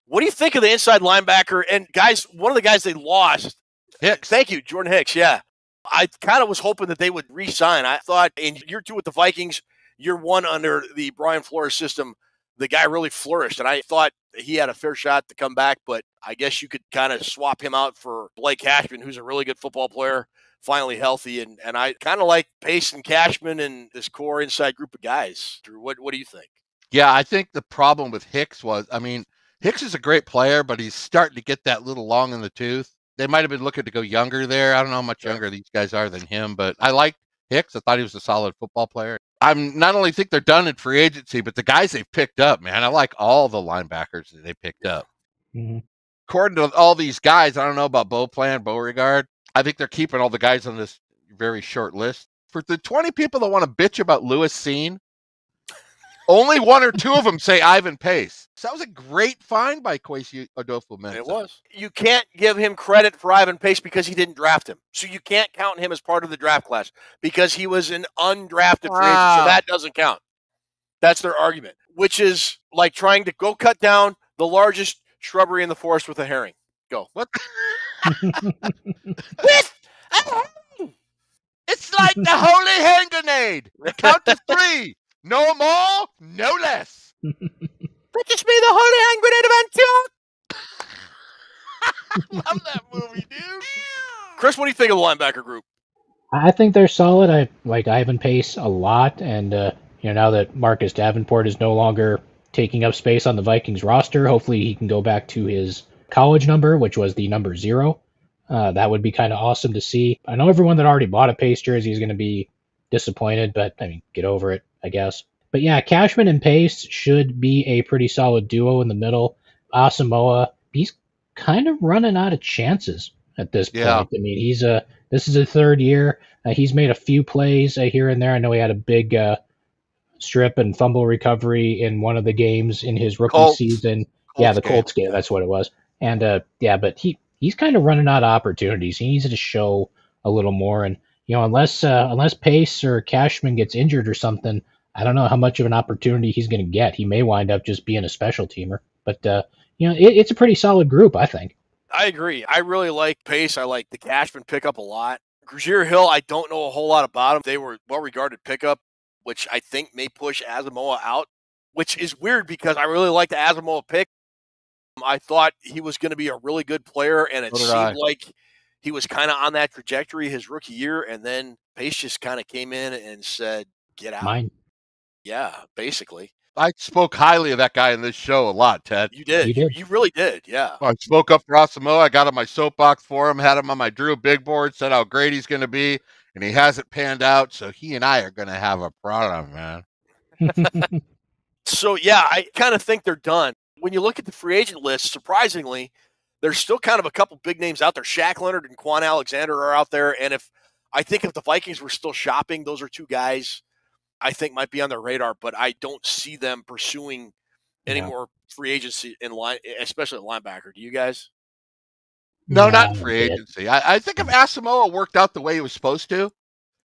What do you think of the inside linebacker? And guys, one of the guys they lost, Hicks. Thank you, Jordan Hicks. Yeah, I kind of was hoping that they would re-sign. I thought in year 2 with the Vikings, year 1 under the Brian Flores system, the guy really flourished, and I thought he had a fair shot to come back, but I guess you could kind of swap him out for Blake Cashman, who's a really good football player, finally healthy, and I kind of like Pace and Cashman and this core inside group of guys. Drew, what do you think? Yeah, I think the problem with Hicks was, I mean, Hicks is a great player, but he's starting to get that little long in the tooth. They might have been looking to go younger there. I don't know how much younger these guys are than him, but I liked Hicks. I thought he was a solid football player. I'm not only think they're done in free agency, but the guys they've picked up, man, I like all the linebackers that they picked up. Mm-hmm. According to all these guys, I don't know about Beauregard. I think they're keeping all the guys on this very short list. For the 20 people that want to bitch about Lewis Seen, only 1 or 2 of them say Ivan Pace. So that was a great find by Kwesi Adolfo-Mensah. It was. You can't give him credit for Ivan Pace because he didn't draft him. So you can't count him as part of the draft class because he was an undrafted free agent. So that doesn't count. That's their argument, which is like trying to go cut down the largest shrubbery in the forest with a herring. Go. What? With a herring! It's like the holy hand grenade. Count to 3. No more, no less. That just made the holy hand grenade of Antioch. Love that movie, dude. Chris, what do you think of the linebacker group? I think they're solid. I like Ivan Pace a lot, and now that Marcus Davenport is no longer taking up space on the Vikings roster, hopefully he can go back to his college number, which was the number 0. That would be kind of awesome to see. I know everyone that already bought a Pace jersey is going to be disappointed, but I mean, get over it, I guess. But yeah, Cashman and Pace should be a pretty solid duo in the middle. Asamoah, he's kind of running out of chances at this point. Yeah. I mean, this is his 3rd year. He's made a few plays here and there. I know he had a big strip and fumble recovery in one of the games in his rookie season. The Colts game. That's what it was. And but he's kind of running out of opportunities. He needs to show a little more. And unless Pace or Cashman gets injured or something, I don't know how much of an opportunity he's going to get. He may wind up just being a special teamer. But it's a pretty solid group, I think. I agree. I really like Pace. I like the Cashman pickup a lot. Grugier Hill, I don't know a whole lot about them. They were well-regarded pickup, which I think may push Asamoah out, which is weird because I really like the Asamoah pick. I thought he was going to be a really good player, and it seemed like he was kind of on that trajectory his rookie year, and then Pace just kind of came in and said, get out. Mine. Yeah, basically. I spoke highly of that guy in this show a lot, Ted. You did. You really did, yeah. I spoke up for Asamoah. I got on my soapbox for him, had him on my Drew Big Board, said how great he's going to be, and he hasn't panned out, so he and I are going to have a problem, man. So, yeah, I kind of think they're done. When you look at the free agent list, surprisingly, there's still kind of a couple big names out there. Shaq Leonard and Quan Alexander are out there, and I think if the Vikings were still shopping, those are 2 guys I think might be on their radar, but I don't see them pursuing any more free agency in line, especially at linebacker. Do you guys? No, not in free agency. I think if Asamoah worked out the way he was supposed to,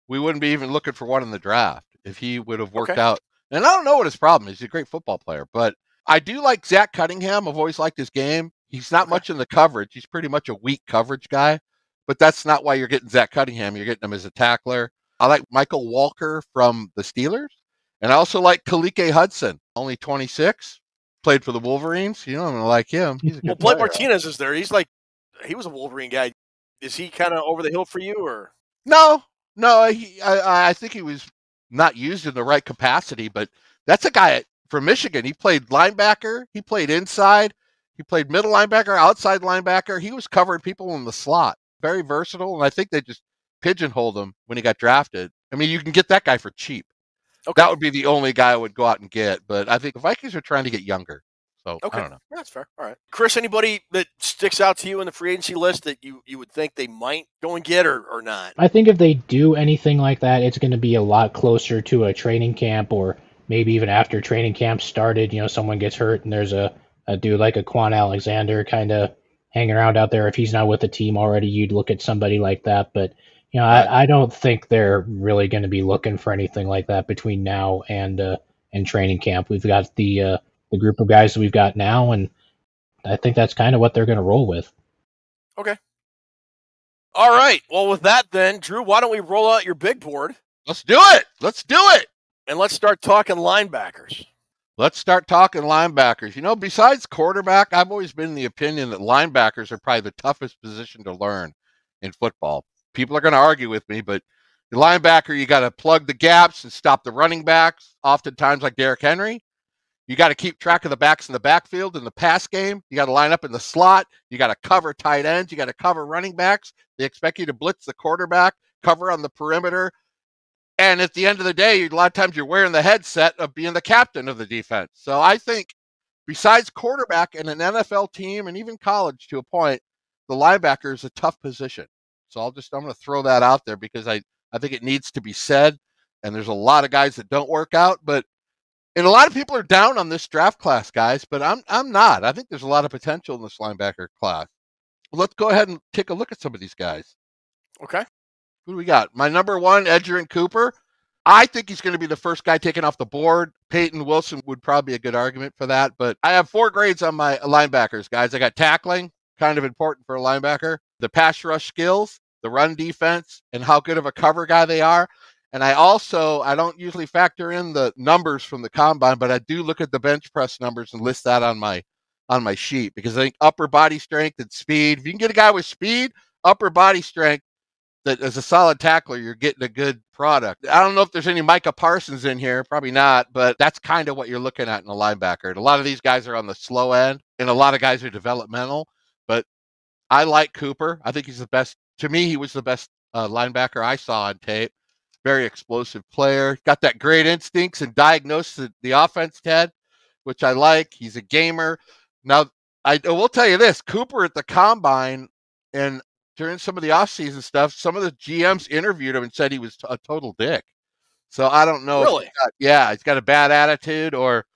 we wouldn't be even looking for one in the draft if he would have worked out. And I don't know what his problem is. He's a great football player, but I do like Zach Cunningham. I've always liked his game. He's not much in the coverage. He's pretty much a weak coverage guy, but that's not why you're getting Zach Cunningham. You're getting him as a tackler. I like Michael Walker from the Steelers, and I also like Kalike Hudson, only 26, played for the Wolverines. You don't like him. He's a good Blake player. Martinez is there. He was a Wolverine guy. Is he kind of over the hill for you, or? No. I think he was not used in the right capacity, but that's a guy from Michigan. He played linebacker. He played inside. He played middle linebacker, outside linebacker. He was covering people in the slot. Very versatile, and I think they just pigeonholed him when he got drafted. I mean, you can get that guy for cheap. Okay. That would be the only guy I would go out and get, but I think the Vikings are trying to get younger. So Okay, I don't know. that's fair. All right, Chris, anybody that sticks out to you in the free agency list that you would think they might go and get or not? I think if they do anything like that, it's going to be a lot closer to a training camp, or maybe even after training camp started, someone gets hurt and there's a dude like a Quan Alexander kind of hanging around out there. If he's not with the team already, you'd look at somebody like that. But, I don't think they're really going to be looking for anything like that between now and training camp. We've got the group of guys that we've got now, and I think that's kind of what they're going to roll with. Okay. All right. Well, with that then, Drew, why don't we roll out your big board? Let's do it. Let's do it. And let's start talking linebackers. Let's start talking linebackers. Besides quarterback, I've always been in the opinion that linebackers are probably the toughest position to learn in football. People are going to argue with me, but the linebacker, you got to plug the gaps and stop the running backs, oftentimes like Derrick Henry. You got to keep track of the backs in the backfield in the pass game. You got to line up in the slot. You got to cover tight ends. You got to cover running backs. They expect you to blitz the quarterback, cover on the perimeter. And at the end of the day, a lot of times you're wearing the headset of being the captain of the defense. So I think besides quarterback and an NFL team and even college to a point, the linebacker is a tough position. So I'm going to throw that out there because I think it needs to be said. And there's a lot of guys that don't work out, and a lot of people are down on this draft class, guys, but I'm not. I think there's a lot of potential in this linebacker class. Let's go ahead and take a look at some of these guys. Okay. Who do we got? My number one, Edgerrin Cooper. I think he's going to be the first guy taken off the board. Peyton Wilson would probably be a good argument for that, but I have 4 grades on my linebackers, guys. I got tackling, kind of important for a linebacker, the pass rush skills, the run defense, and how good of a cover guy they are. And I don't usually factor in the numbers from the combine, but I do look at the bench press numbers and list that on my sheet because I think upper body strength and speed. If you can get a guy with speed, upper body strength, that as a solid tackler, you're getting a good product. I don't know if there's any Micah Parsons in here, probably not, but that's kind of what you're looking at in a linebacker. And a lot of these guys are on the slow end, and a lot of guys are developmental. But I like Cooper. I think he's the best. To me, he was the best linebacker I saw on tape. Very explosive player. Got that great instincts and diagnose the offense, Ted, which I like. He's a gamer. Now, I will tell you this. Cooper at the Combine and during some of the offseason stuff, some of the GMs interviewed him and said he was a total dick. So I don't know. Really? He's got a bad attitude or,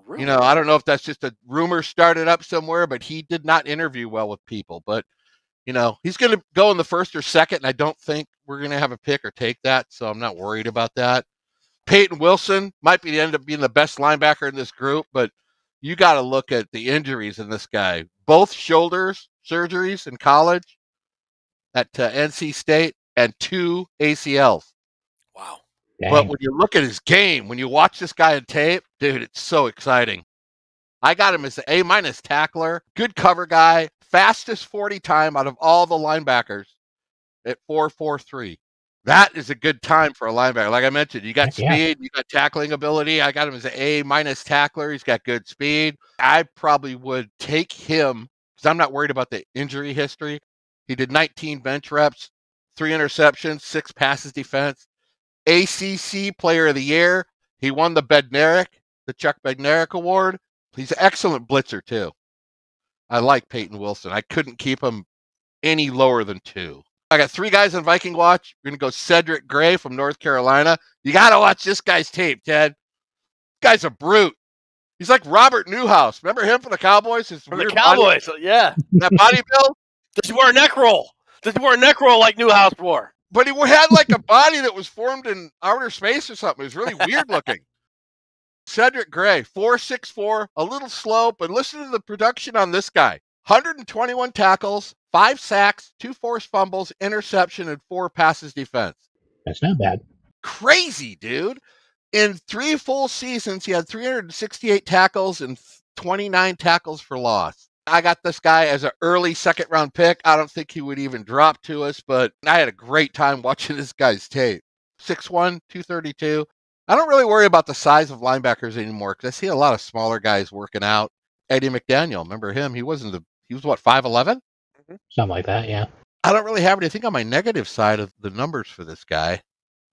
really? I don't know if that's just a rumor started up somewhere, but he did not interview well with people. But he's going to go in the first or second, and I don't think we're going to have a pick or take that, so I'm not worried about that. Peyton Wilson might end up being the best linebacker in this group, but you got to look at the injuries in this guy. Both shoulders surgeries in college at NC State and 2 ACLs. Wow. Dang. But when you look at his game, when you watch this guy on tape, dude, it's so exciting. I got him as an A- tackler, good cover guy, fastest 40 time out of all the linebackers at 4.43. That is a good time for a linebacker. Like I mentioned, you got speed, you got tackling ability. I got him as an A- tackler. He's got good speed. I probably would take him because I'm not worried about the injury history. He did 19 bench reps, 3 interceptions, 6 passes defense. ACC Player of the Year. He won the Chuck Bednarik Award. He's an excellent blitzer, too. I like Peyton Wilson. I couldn't keep him any lower than 2. I got 3 guys on Viking Watch. We're going to go Cedric Gray from North Carolina. You got to watch this guy's tape, Ted. This guy's a brute. He's like Robert Newhouse. Remember him from the Cowboys? From the Cowboys, yeah. That body build? Does he wear a neck roll? Does he wear a neck roll like Newhouse wore? But he had like a body that was formed in outer space or something. It was really weird looking. Cedric Gray, 4.64, a little slow, but listen to the production on this guy. 121 tackles, 5 sacks, 2 forced fumbles, interception, and 4 passes defense. That's not bad. Crazy, dude. In 3 full seasons, he had 368 tackles and 29 tackles for loss. I got this guy as an early second-round pick. I don't think he would even drop to us, but I had a great time watching this guy's tape. 6'1", 232. I don't really worry about the size of linebackers anymore because I see a lot of smaller guys working out. Eddie McDaniel, remember him? He was what, 5'11"? Something like that, yeah. I don't really have anything on my negative side of the numbers for this guy.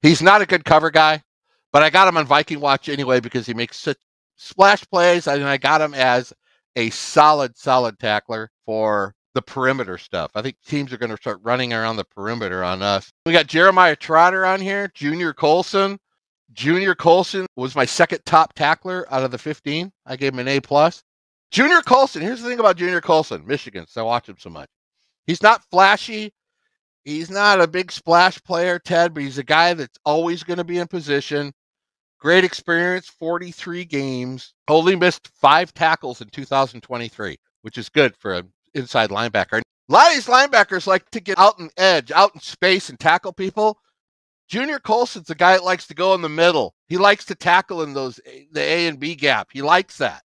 He's not a good cover guy, but I got him on Viking Watch anyway because he makes such splash plays, and I got him as a solid tackler for the perimeter stuff. I think teams are going to start running around the perimeter on us. We got Jeremiah Trotter on here, Junior Colson. Junior Colson was my second top tackler out of the 15. I gave him an A+. Junior Colson, here's the thing about Junior Colson, Michigan, so I watch him so much. He's not flashy. He's not a big splash player, Ted, but he's a guy that's always going to be in position. Great experience, 43 games. Only missed 5 tackles in 2023, which is good for an inside linebacker. A lot of these linebackers like to get out in edge, out in space and tackle people. Junior Colson's a guy that likes to go in the middle. He likes to tackle in the A and B gap. He likes that.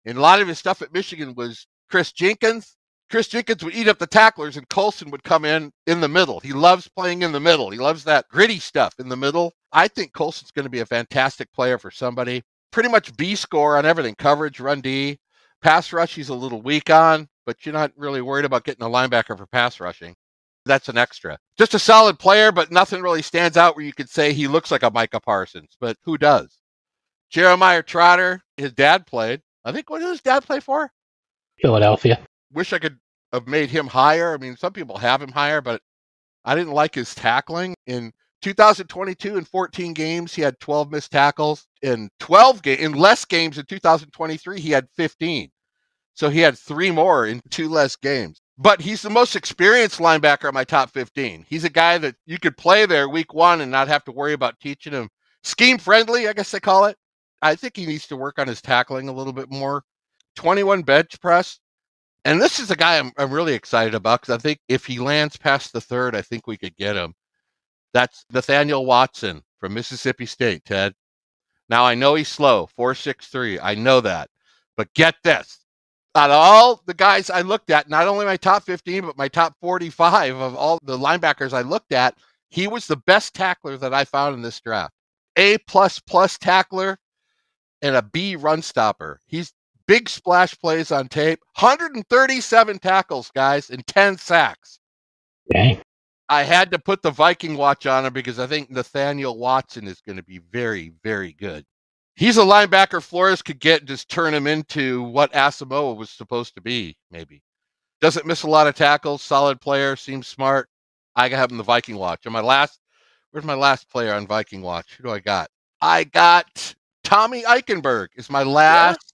And a lot of his stuff at Michigan was Chris Jenkins. Chris Jenkins would eat up the tacklers, and Colson would come in the middle. He loves playing in the middle. He loves that gritty stuff in the middle. I think Colson's going to be a fantastic player for somebody. Pretty much B score on everything. Coverage, run D. Pass rush, he's a little weak on, but you're not really worried about getting a linebacker for pass rushing. That's an extra. Just a solid player, but nothing really stands out where you could say he looks like a Micah Parsons, but who does? Jeremiah Trotter, his dad played. I think, what did his dad play for? Philadelphia. Wish I could have made him higher. I mean, some people have him higher, but I didn't like his tackling. In 2022, in 14 games, he had 12 missed tackles. In less games in 2023, he had 15. So he had 3 more in 2 less games. But he's the most experienced linebacker in my top 15. He's a guy that you could play there week 1 and not have to worry about teaching him. Scheme friendly, I guess they call it. I think he needs to work on his tackling a little bit more. 21 bench press. And this is a guy I'm really excited about because I think if he lands past the 3rd, I think we could get him. That's Nathaniel Watson from Mississippi State, Ted. Now, I know he's slow, 4.63. I know that. But get this. Out of all the guys I looked at, not only my top 15, but my top 45 of all the linebackers I looked at, he was the best tackler that I found in this draft. A++ tackler and a B run stopper. He's big splash plays on tape. 137 tackles, guys, and 10 sacks. Dang. I had to put the Viking watch on him because I think Nathaniel Watson is going to be very, very good. He's a linebacker Flores could get and just turn him into what Asamoah was supposed to be, maybe. Doesn't miss a lot of tackles, solid player, seems smart. I got him the Viking watch. Where's my last player on Viking watch? Who do I got? I got Tommy Eichenberg is my last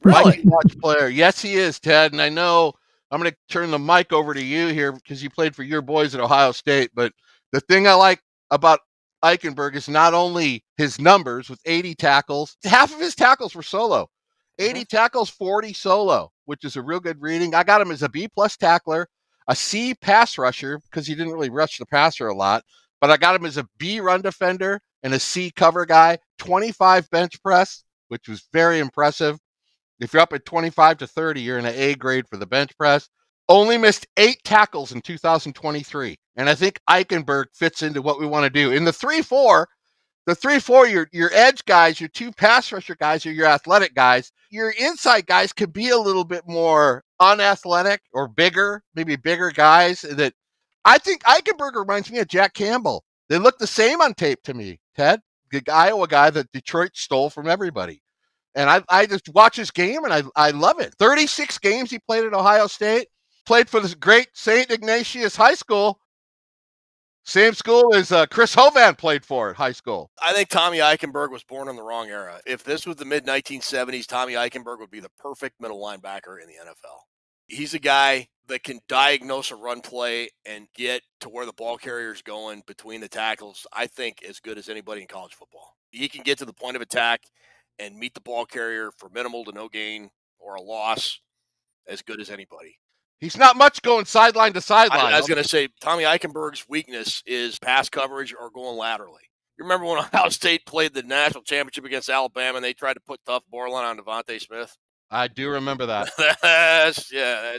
Viking watch player. Yes, he is, Ted. And I know I'm going to turn the mic over to you here because you played for your boys at Ohio State. But the thing I like about Eichenberg is not only his numbers with 80 tackles, half of his tackles were solo. 80 tackles, 40 solo, which is a real good reading. I got him as a B+ tackler, a C pass rusher because he didn't really rush the passer a lot, but I got him as a B run defender and a C cover guy, 25 bench press, which was very impressive. If you're up at 25 to 30, you're in an A grade for the bench press. Only missed 8 tackles in 2023. And I think Eichenberg fits into what we want to do. In the 3-4, your edge guys, your 2 pass rusher guys, or your athletic guys, your inside guys could be a little bit more unathletic or bigger, maybe bigger guys. That I think Eichenberg reminds me of Jack Campbell. They look the same on tape to me, Ted. The Iowa guy that Detroit stole from everybody. And I just watch his game, and I love it. 36 games he played at Ohio State. Played for this great St. Ignatius High School. Same school as Chris Hovan played for at high school. I think Tommy Eichenberg was born in the wrong era. If this was the mid-1970s, Tommy Eichenberg would be the perfect middle linebacker in the NFL. He's a guy that can diagnose a run play and get to where the ball carrier's going between the tackles, I think, as good as anybody in college football. He can get to the point of attack and meet the ball carrier for minimal to no gain or a loss as good as anybody. He's not much going sideline to sideline. I was going to say, Tommy Eichenberg's weakness is pass coverage or going laterally. You remember when Ohio State played the national championship against Alabama and they tried to put tough Borland on Devontae Smith? I do remember that. That's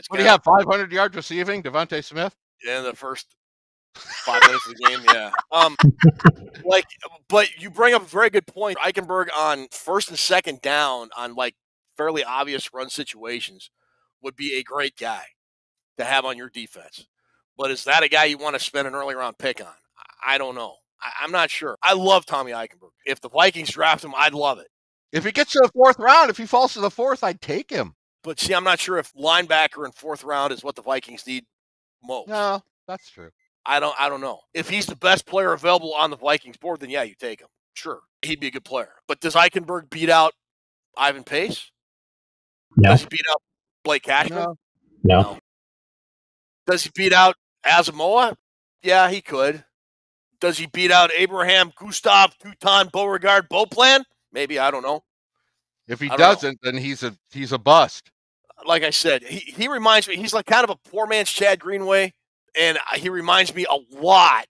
what do you have, 500 yards receiving, Devontae Smith? Yeah, in the first 5 minutes of the game, yeah. But you bring up a very good point. Eichenberg on first and second down on, fairly obvious run situations would be a great guy to have on your defense. But is that a guy you want to spend an early round pick on? I don't know. I'm not sure. I love Tommy Eichenberg. If the Vikings draft him, I'd love it. If he gets to the 4th round, if he falls to the 4th, I'd take him. But see, I'm not sure if linebacker in 4th round is what the Vikings need most. No, that's true. I don't know. If he's the best player available on the Vikings board, then yeah, you take him. Sure, he'd be a good player. But does Eichenberg beat out Ivan Pace? No. Does he beat out Blake Cashman? No. Does he beat out Asamoah? Yeah, he could. Does he beat out Abraham, Gustav, Tutan, Beauregard, Beauplan? Maybe, I don't know. If he doesn't, then he's a bust. Like I said, he reminds me, he's like kind of a poor man's Chad Greenway, and he reminds me a lot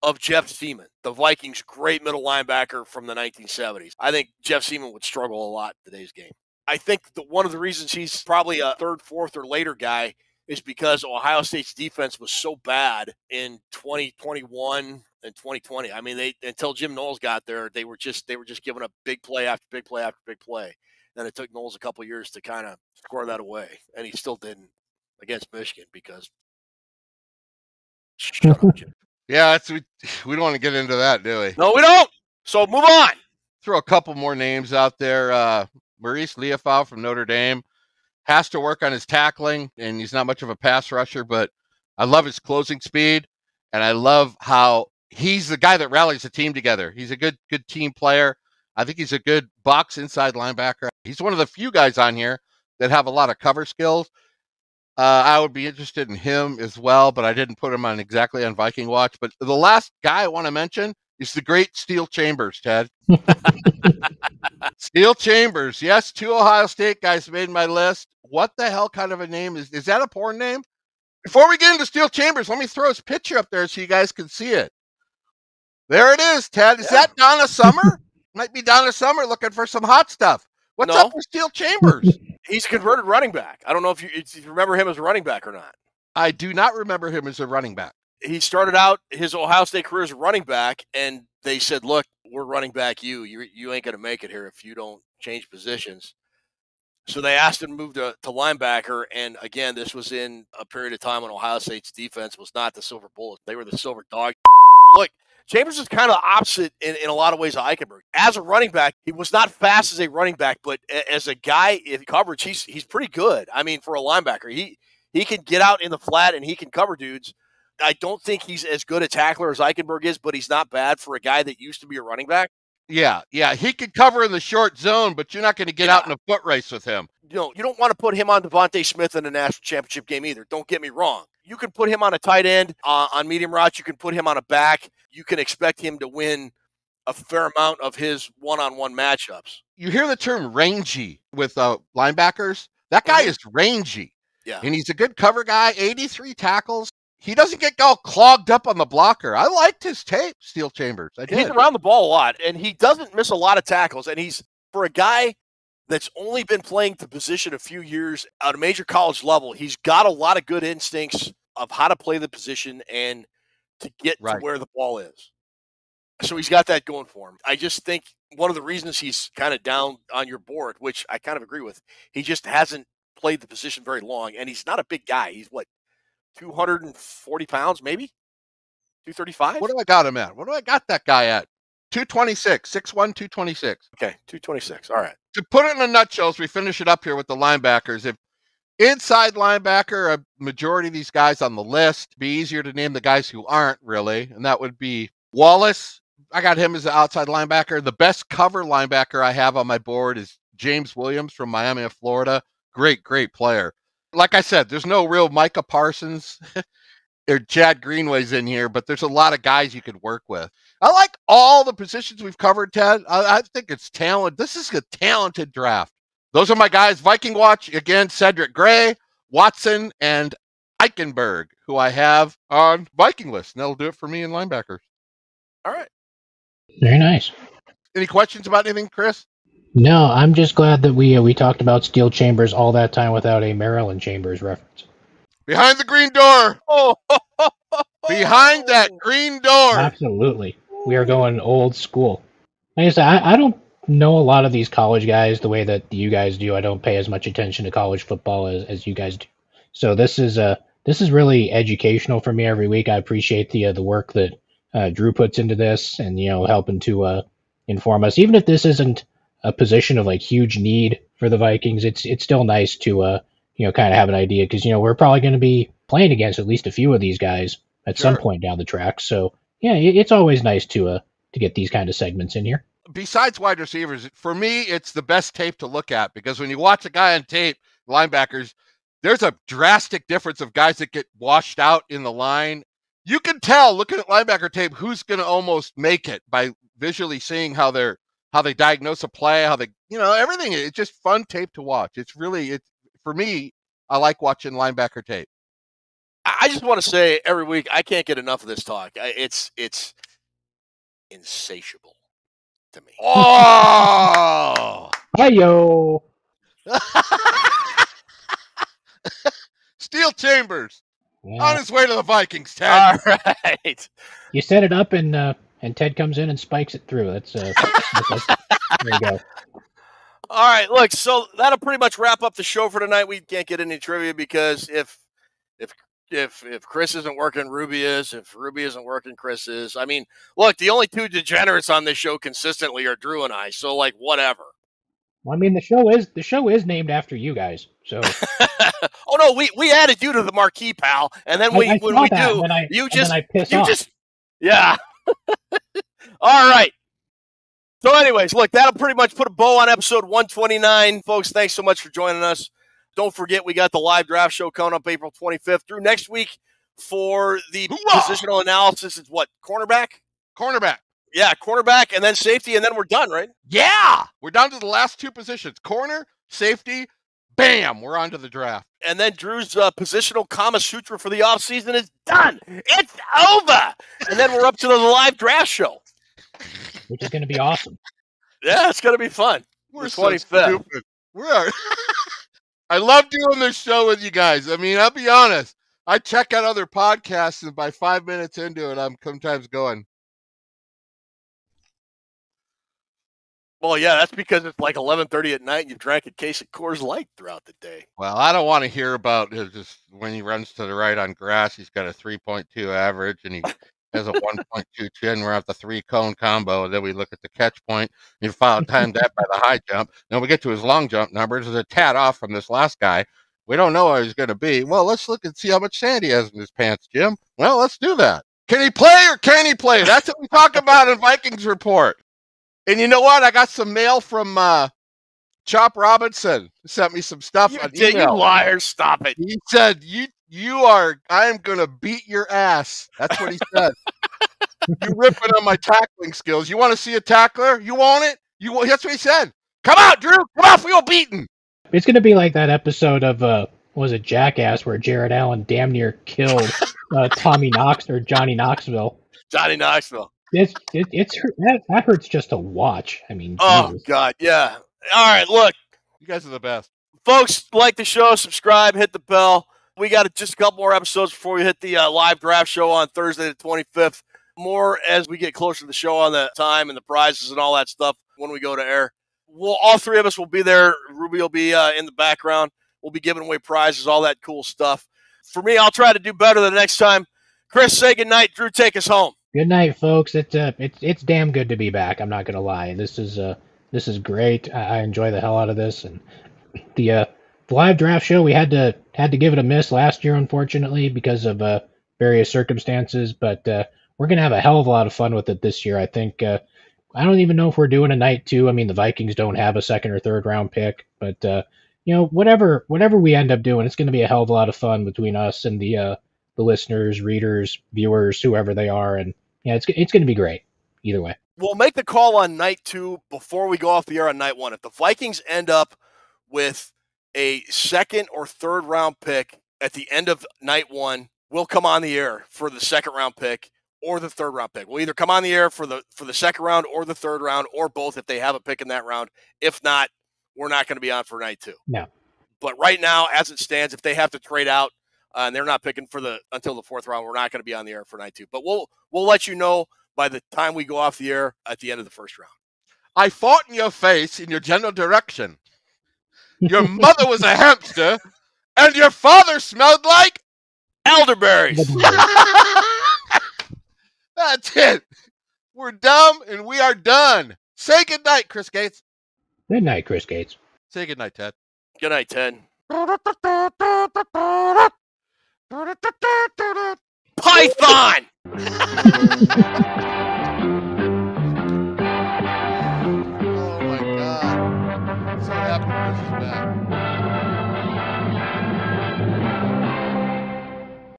of Jeff Seaman, the Vikings' great middle linebacker from the 1970s. I think Jeff Seaman would struggle a lot in today's game. I think that one of the reasons he's probably a 3rd, 4th, or later guy is because Ohio State's defense was so bad in 2021 and 2020. I mean, until Jim Knowles got there, they were just giving up big play after big play after big play. Then it took Knowles a couple of years to kind of square that away, and he still didn't against Michigan because. Shut up, Jim. Yeah, we don't want to get into that, do we? No, we don't. So move on. Throw a couple more names out there. Maurice Leofau from Notre Dame has to work on his tackling, and he's not much of a pass rusher, but I love his closing speed, and I love how he's the guy that rallies the team together. He's a good team player. I think he's a good box inside linebacker. He's one of the few guys on here that have a lot of cover skills. I would be interested in him as well, but I didn't put him on exactly on Viking Watch. But the last guy I want to mention is the great Steel Chambers, Ted. Steel Chambers. Yes, 2 Ohio State guys made my list. What the hell kind of a name is that a porn name? Before we get into Steel Chambers, let me throw his picture up there so you guys can see it. There it is, Ted. Is that Donna Summer? Might be Donna Summer looking for some hot stuff. What's up with Steel Chambers? He's a converted running back. I don't know if you remember him as a running back or not. I do not remember him as a running back. He started out his Ohio State career as a running back, and they said, look, we're running back you. You ain't going to make it here if you don't change positions. So they asked him to move to linebacker, and again, this was in a period of time when Ohio State's defense was not the Silver Bullets. They were the Silver Dog. Look, Chambers is kind of opposite in a lot of ways of Eichenberg. As a running back, he was not fast as a running back, but as a guy in coverage, he's pretty good. I mean, for a linebacker, he can get out in the flat and he can cover dudes. I don't think he's as good a tackler as Eichenberg is, but he's not bad for a guy that used to be a running back. Yeah, he can cover in the short zone, but you're not going to get out in a foot race with him. You don't want to put him on Devontae Smith in a national championship game either. Don't get me wrong. You can put him on a tight end on medium routes. You can put him on a back. You can expect him to win a fair amount of his one-on-one matchups. You hear the term rangy with linebackers. That guy is rangy. Yeah. And he's a good cover guy, 83 tackles. He doesn't get all clogged up on the blocker. I liked his tape, Steel Chambers. I did. He's around the ball a lot, and he doesn't miss a lot of tackles. And he's, for a guy that's only been playing the position a few years at a major college level, he's got a lot of good instincts of how to play the position and to get to where the ball is. So he's got that going for him. I just think one of the reasons he's kind of down on your board, which I kind of agree with, he just hasn't played the position very long, and he's not a big guy. He's, 240 pounds, maybe? 235? What do I got him at? What do I got that guy at? 226, 6'1", 226. Okay, 226. All right. To put it in a nutshell, as we finish it up here with the linebackers, if inside linebacker, a majority of these guys on the list, be easier to name the guys who aren't really, and that would be Wallace. I got him as an outside linebacker. The best cover linebacker I have on my board is James Williams from Miami of Florida. Great player. Like I said, there's no real Micah Parsons or Chad Greenway's in here, but there's a lot of guys you could work with. I like all the positions we've covered, Ted. I think it's talent. This is a talented draft. Those are my guys. Viking Watch, again, Cedric Gray, Watson, and Eichenberg, who I have on Viking list. And that'll do it for me in linebackers. All right. Very nice. Any questions about anything, Chris? No, I'm just glad that we talked about Steel Chambers all that time without a Maryland Chambers reference. Behind the green door. Oh, behind that green door. Absolutely. We are going old school. Like I said, I don't know a lot of these college guys the way that you guys do. I don't pay as much attention to college football as you guys do. So this is really educational for me every week. I appreciate the work that Drew puts into this and helping to inform us, even if this isn't a position of huge need for the Vikings, it's still nice to kind of have an idea, because we're probably going to be playing against at least a few of these guys at some point down the track. So yeah, it's always nice to get these kind of segments in here. Besides wide receivers, for me, it's the best tape to look at, because when you watch a guy on tape, linebackers, there's a drastic difference of guys that get washed out in the line. You can tell looking at linebacker tape who's going to almost make it by visually seeing how they diagnose a play, how they, everything. It's just fun tape to watch. It's for me, I like watching linebacker tape. I just want to say every week, I can't get enough of this talk. It's insatiable to me. Oh! Hi-yo! Steel Chambers on his way to the Vikings, Ted. All right. You set it up, and Ted comes in and spikes it through. That's there you go. All right, look, so that'll pretty much wrap up the show for tonight. We can't get any trivia because if Chris isn't working, Ruby is. If Ruby isn't working, Chris is. I mean, look, the only two degenerates on this show consistently are Drew and I. So, like, whatever. Well, I mean, the show is named after you guys. So. Oh no, we added you to the marquee, pal, and then you just yeah. All right. So, anyways, look, that'll pretty much put a bow on episode 129, folks. Thanks so much for joining us. Don't forget, we got the live draft show coming up April 25th through next week for the positional analysis. It's what, cornerback? Cornerback. Yeah, cornerback, and then safety, and then we're done, right? Yeah! We're down to the last two positions. Corner, safety, bam! We're on to the draft. And then Drew's positional Kama Sutra for the offseason is done. It's over! And then we're up to the live draft show. Which is going to be awesome. Yeah, it's going to be fun. We're so 25th. We are. I love doing this show with you guys. I mean, I'll be honest. I check out other podcasts, and by 5 minutes into it, I'm sometimes going. Well, yeah, that's because it's like 11:30 at night and you drank a case of Coors Light throughout the day. Well, I don't want to hear about just when he runs to the right on grass, he's got a 3.2 average, and he has a 1.2 chin. We're at the 3-cone combo, and then we look at the catch point. You follow time that by the high jump. Then we get to his long jump numbers. There's a tad off from this last guy. We don't know what he's going to be. Well, let's look and see how much sand he has in his pants, Jim. Well, let's do that. Can he play or can he play? That's what we talk about in Vikings Report. And you know what? I got some mail from Chop Robinson. He sent me some stuff on email. You liars, stop it. He said, I am going to beat your ass. That's what he said. You're ripping on my tackling skills. You want to see a tackler? You want it? That's what he said. Come out, Drew. Come out, feel beaten. It's going to be like that episode of, was it Jackass, where Jared Allen damn near killed Tommy Knox or Johnny Knoxville. Johnny Knoxville. That hurts just to watch. I mean, oh, Jesus. God, yeah. All right, look. You guys are the best. Folks, like the show, subscribe, hit the bell. We got just a couple more episodes before we hit the live draft show on Thursday the 25th. More as we get closer to the show on the time and the prizes and all that stuff when we go to air. All three of us will be there. Ruby will be in the background. We'll be giving away prizes, all that cool stuff. For me, I'll try to do better the next time. Chris, say goodnight. Drew, take us home. Good night, folks. It's damn good to be back. I'm not gonna lie. This is great. I enjoy the hell out of this. And the live draft show, we had to give it a miss last year, unfortunately, because of various circumstances. But we're gonna have a hell of a lot of fun with it this year. I think. I don't even know if we're doing a night 2. I mean, the Vikings don't have a second or third round pick, but whatever we end up doing, it's going to be a hell of a lot of fun between us and the listeners, readers, viewers, whoever they are, and yeah, it's going to be great either way. We'll make the call on night 2 before we go off the air on night 1. If the Vikings end up with a second or third round pick at the end of night 1, we'll come on the air for the second round pick or the third round pick. We'll either come on the air for the second round or the third round, or both if they have a pick in that round. If not, we're not going to be on for night 2. No. But right now, as it stands, if they have to trade out and they're not picking until the fourth round, we're not going to be on the air for night 2. But we'll let you know by the time we go off the air at the end of the first round. I fought in your face in your general direction. Your mother was a hamster, and your father smelled like elderberries. That's it. We're dumb, and we are done. Say goodnight, Chris Gates. Good night, Chris Gates. Say goodnight, Ted. Good night, Ted. Python!